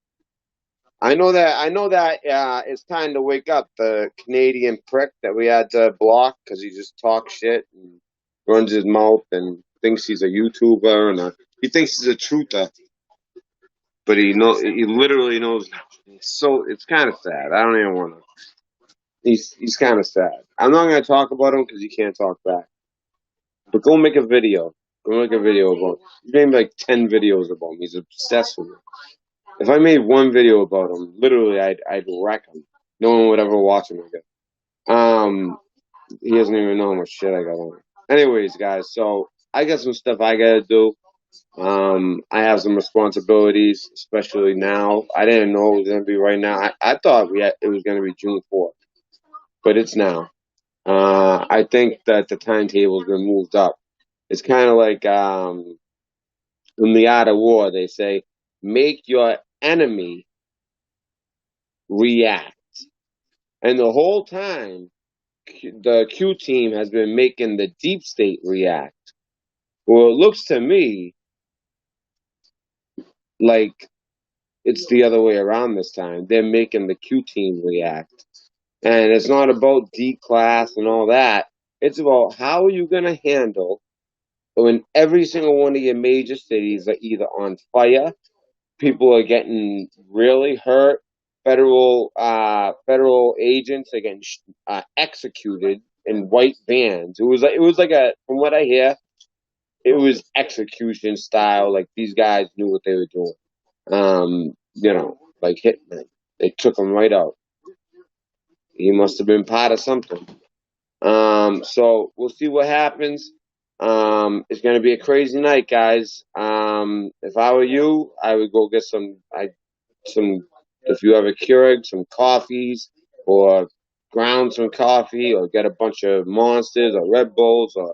I know that it's time to wake up the Canadian prick that we had to block because he just talks shit and runs his mouth and thinks he's a YouTuber and he thinks he's a truther, but he literally knows. So it's kind of sad. I don't even want to. He's kind of sad. I'm not going to talk about him because he can't talk back. But go make a video. Go make a video about him. He's made like 10 videos about him. He's obsessed with him. If I made one video about him, literally I'd wreck him. No one would ever watch him again. He doesn't even know how much shit I got on him. Anyways, guys, so I got some stuff I gotta do. I have some responsibilities, especially now. I didn't know it was gonna be right now. I thought it was gonna be June 4th, but it's now. I think that the timetable's been moved up. It's kind of like in the art of war, they say, make your enemy react. And the whole time, the Q team has been making the deep state react. Well, it looks to me like it's the other way around this time. They're making the Q team react. And it's not about D-class and all that. It's about how are you going to handle when every single one of your major cities are either on fire, people are getting really hurt, federal agents are getting executed in white vans. It was like from what I hear, it was execution style. Like these guys knew what they were doing. Like hitmen. They took him right out. He must have been part of something. So we'll see what happens. It's gonna be a crazy night, guys. If I were you, I would go get some if you have a Keurig, some coffees, or ground some coffee, or get a bunch of Monsters or Red Bulls or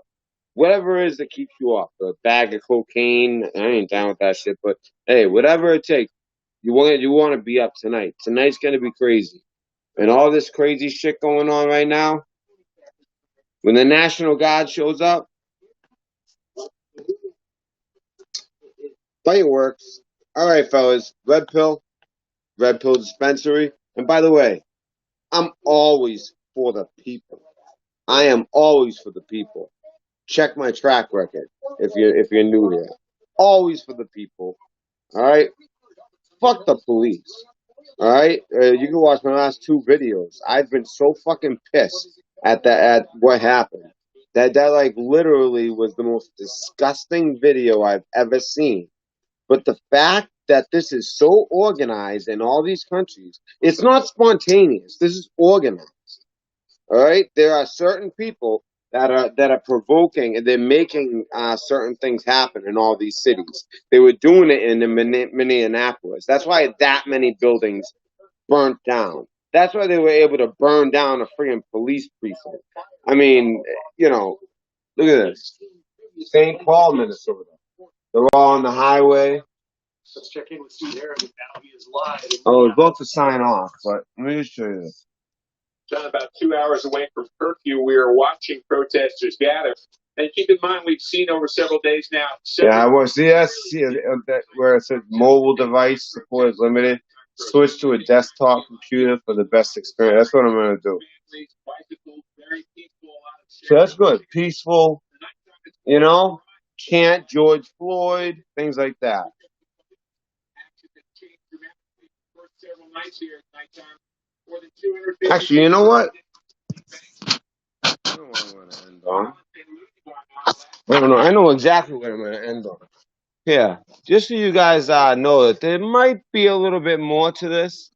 whatever it is that keeps you up. A bag of cocaine. I ain't down with that shit, but hey, whatever it takes. You want to be up tonight. Tonight's gonna be crazy, and all this crazy shit going on right now. When the National Guard shows up, fireworks. All right, fellas. Red Pill Dispensary. And by the way, I'm always for the people. I am always for the people. Check my track record if you're new here. Always for the people. All right. Fuck the police. All right. You can watch my last 2 videos. I've been so fucking pissed at what happened. That like literally was the most disgusting video I've ever seen. But the fact that this is so organized in all these countries. It's not spontaneous. This is organized. All right, there are certain people that are provoking, and they're making certain things happen in all these cities. They were doing it in Minneapolis. That's why that many buildings burnt down. That's why they were able to burn down a freaking police precinct. I mean, you know, look at this. St. Paul, Minnesota. They're all on the highway. Let's check in with Steve Aaron. Now he is live. I was about to sign off, but let me just show you this. John, about 2 hours away from curfew, we are watching protesters gather. And keep in mind, we've seen over several days now. Yeah, I want to see that where it says mobile device support is limited. Switch to a desktop computer for the best experience. That's what I'm going to do. So that's good. Peaceful, you know, chant George Floyd, things like that. Actually, you know what? I don't know what I'm going to end on. I don't know. I know exactly what I'm going to end on. Yeah, just so you guys know that there might be a little bit more to this.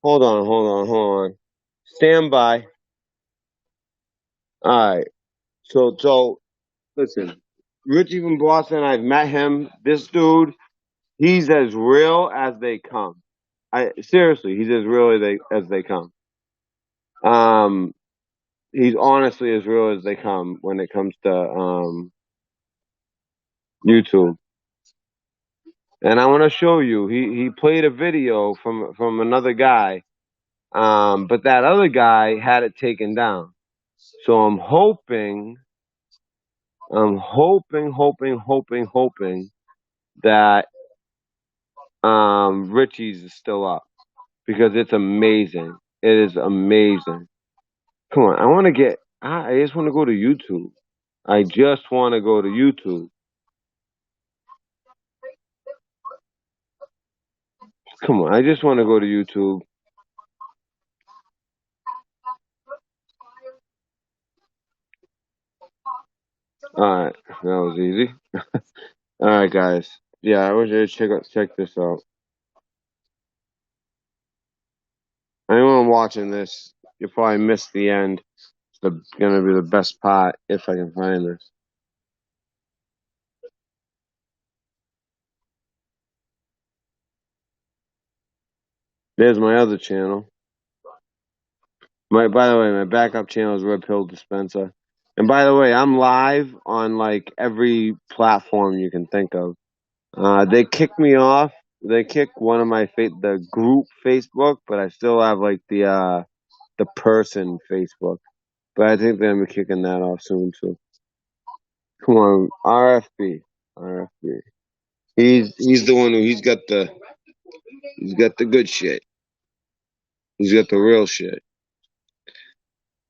Hold on. Stand by. All right. So listen, Richie from Boston, I've met him. This dude, he's as real as they come. Seriously, he's as real as they come. He's honestly as real as they come when it comes to YouTube. And I want to show you. He played a video from another guy, but that other guy had it taken down. So I'm hoping that Richie's is still up, because it's amazing. It is amazing. Come on, I just want to go to YouTube. I just want to go to YouTube. Come on, I just want to go to YouTube. Alright, that was easy. Alright, guys. Yeah, I want you to check this out. Anyone watching this, you probably missed the end. It's gonna be the best part if I can find this. There's my other channel. By the way, my backup channel is RedPill Dispenser. And by the way, I'm live on like every platform you can think of. They kicked me off. They kicked one of my the group Facebook, but I still have like the person Facebook. But I think they're gonna be kicking that off soon too. Come on, RFB. He's the one he's got the good shit. He's got the real shit.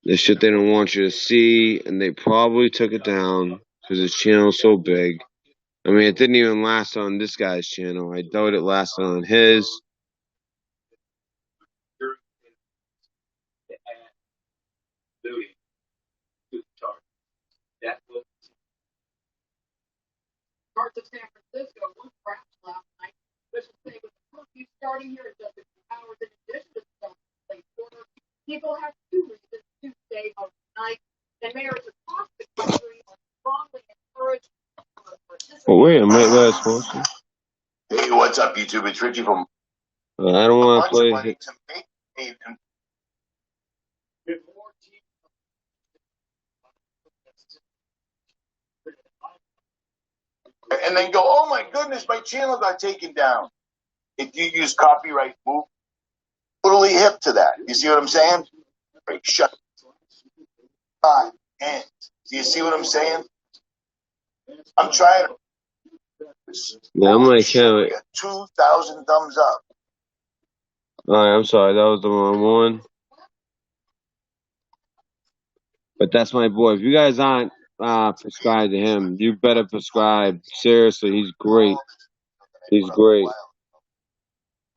The shit they don't want you to see, and they probably took it down because his channel's so big. I mean, it didn't even last on this guy's channel. I doubt it lasted on his. Parts of San Francisco were crashed last night. Officials say with the curfew starting here in just a few hours, in addition to the shelter-in-place order, people have 2 reasons to stay home tonight. And mayors across the country are strongly encouraged to participate. Oh, wait, I might let us watch it. Hey, what's up, YouTube? It's Richie from. I don't want to play it. And then go, oh my goodness, my channel got taken down. If you use copyright move, totally hip to that. You see what I'm saying? Right, shut. And do you see what I'm saying? I'm trying to. Yeah, I'm like, yeah. 2,000 thumbs up. Alright, I'm sorry, that was the wrong one. But that's my boy. If you guys aren't subscribed to him, you better subscribe. Seriously, he's great. He's great.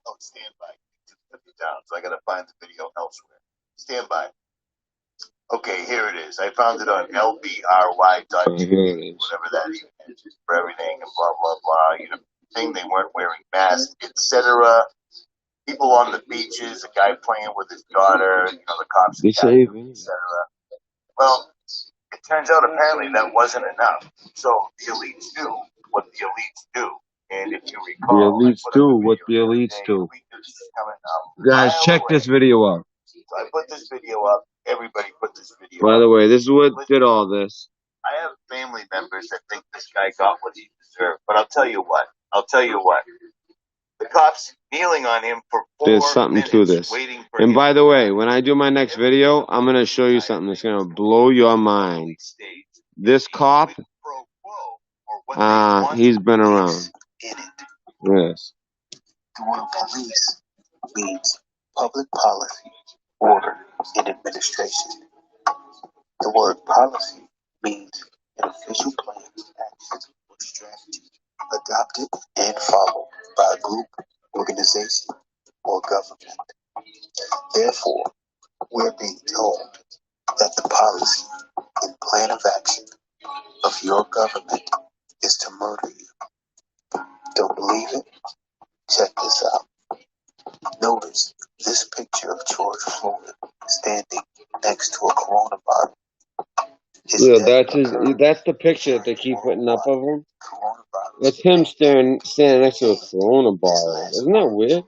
Oh, stand by. Down, so I gotta find the video elsewhere. Stand by. Okay, here it is. I found it on lbry.tv, Here it is. whatever that is, for everything and blah blah blah. You know, thing. They weren't wearing masks, etc. People on the beaches, a guy playing with his daughter, you know, the cops attacked him, etc. Well, it turns out apparently that wasn't enough. So the elites do what the elites do. And if you recall, the elites do what the elites do. Guys, check this video out. So I put this video up. Everybody put this video By up. the way, this is what did all this. I have family members that think this guy got what he deserved. But I'll tell you what. The cops kneeling on him for 4 There's something to this. And by the way, when I do my next video, I'm going to show you something that's going to blow your mind. This cop, he's been around. Yes. The word police means public policy, order, and administration. The word policy means an official plan, action, or strategy adopted and followed by a group, organization, or government. Therefore, we're being told that the policy and plan of action of your government is to murder you. Don't believe it? Check this out. Notice this picture of George Floyd standing next to a coronavirus. Yeah, that's the picture that they keep putting up of him. That's him standing next to a coronavirus. Isn't that weird?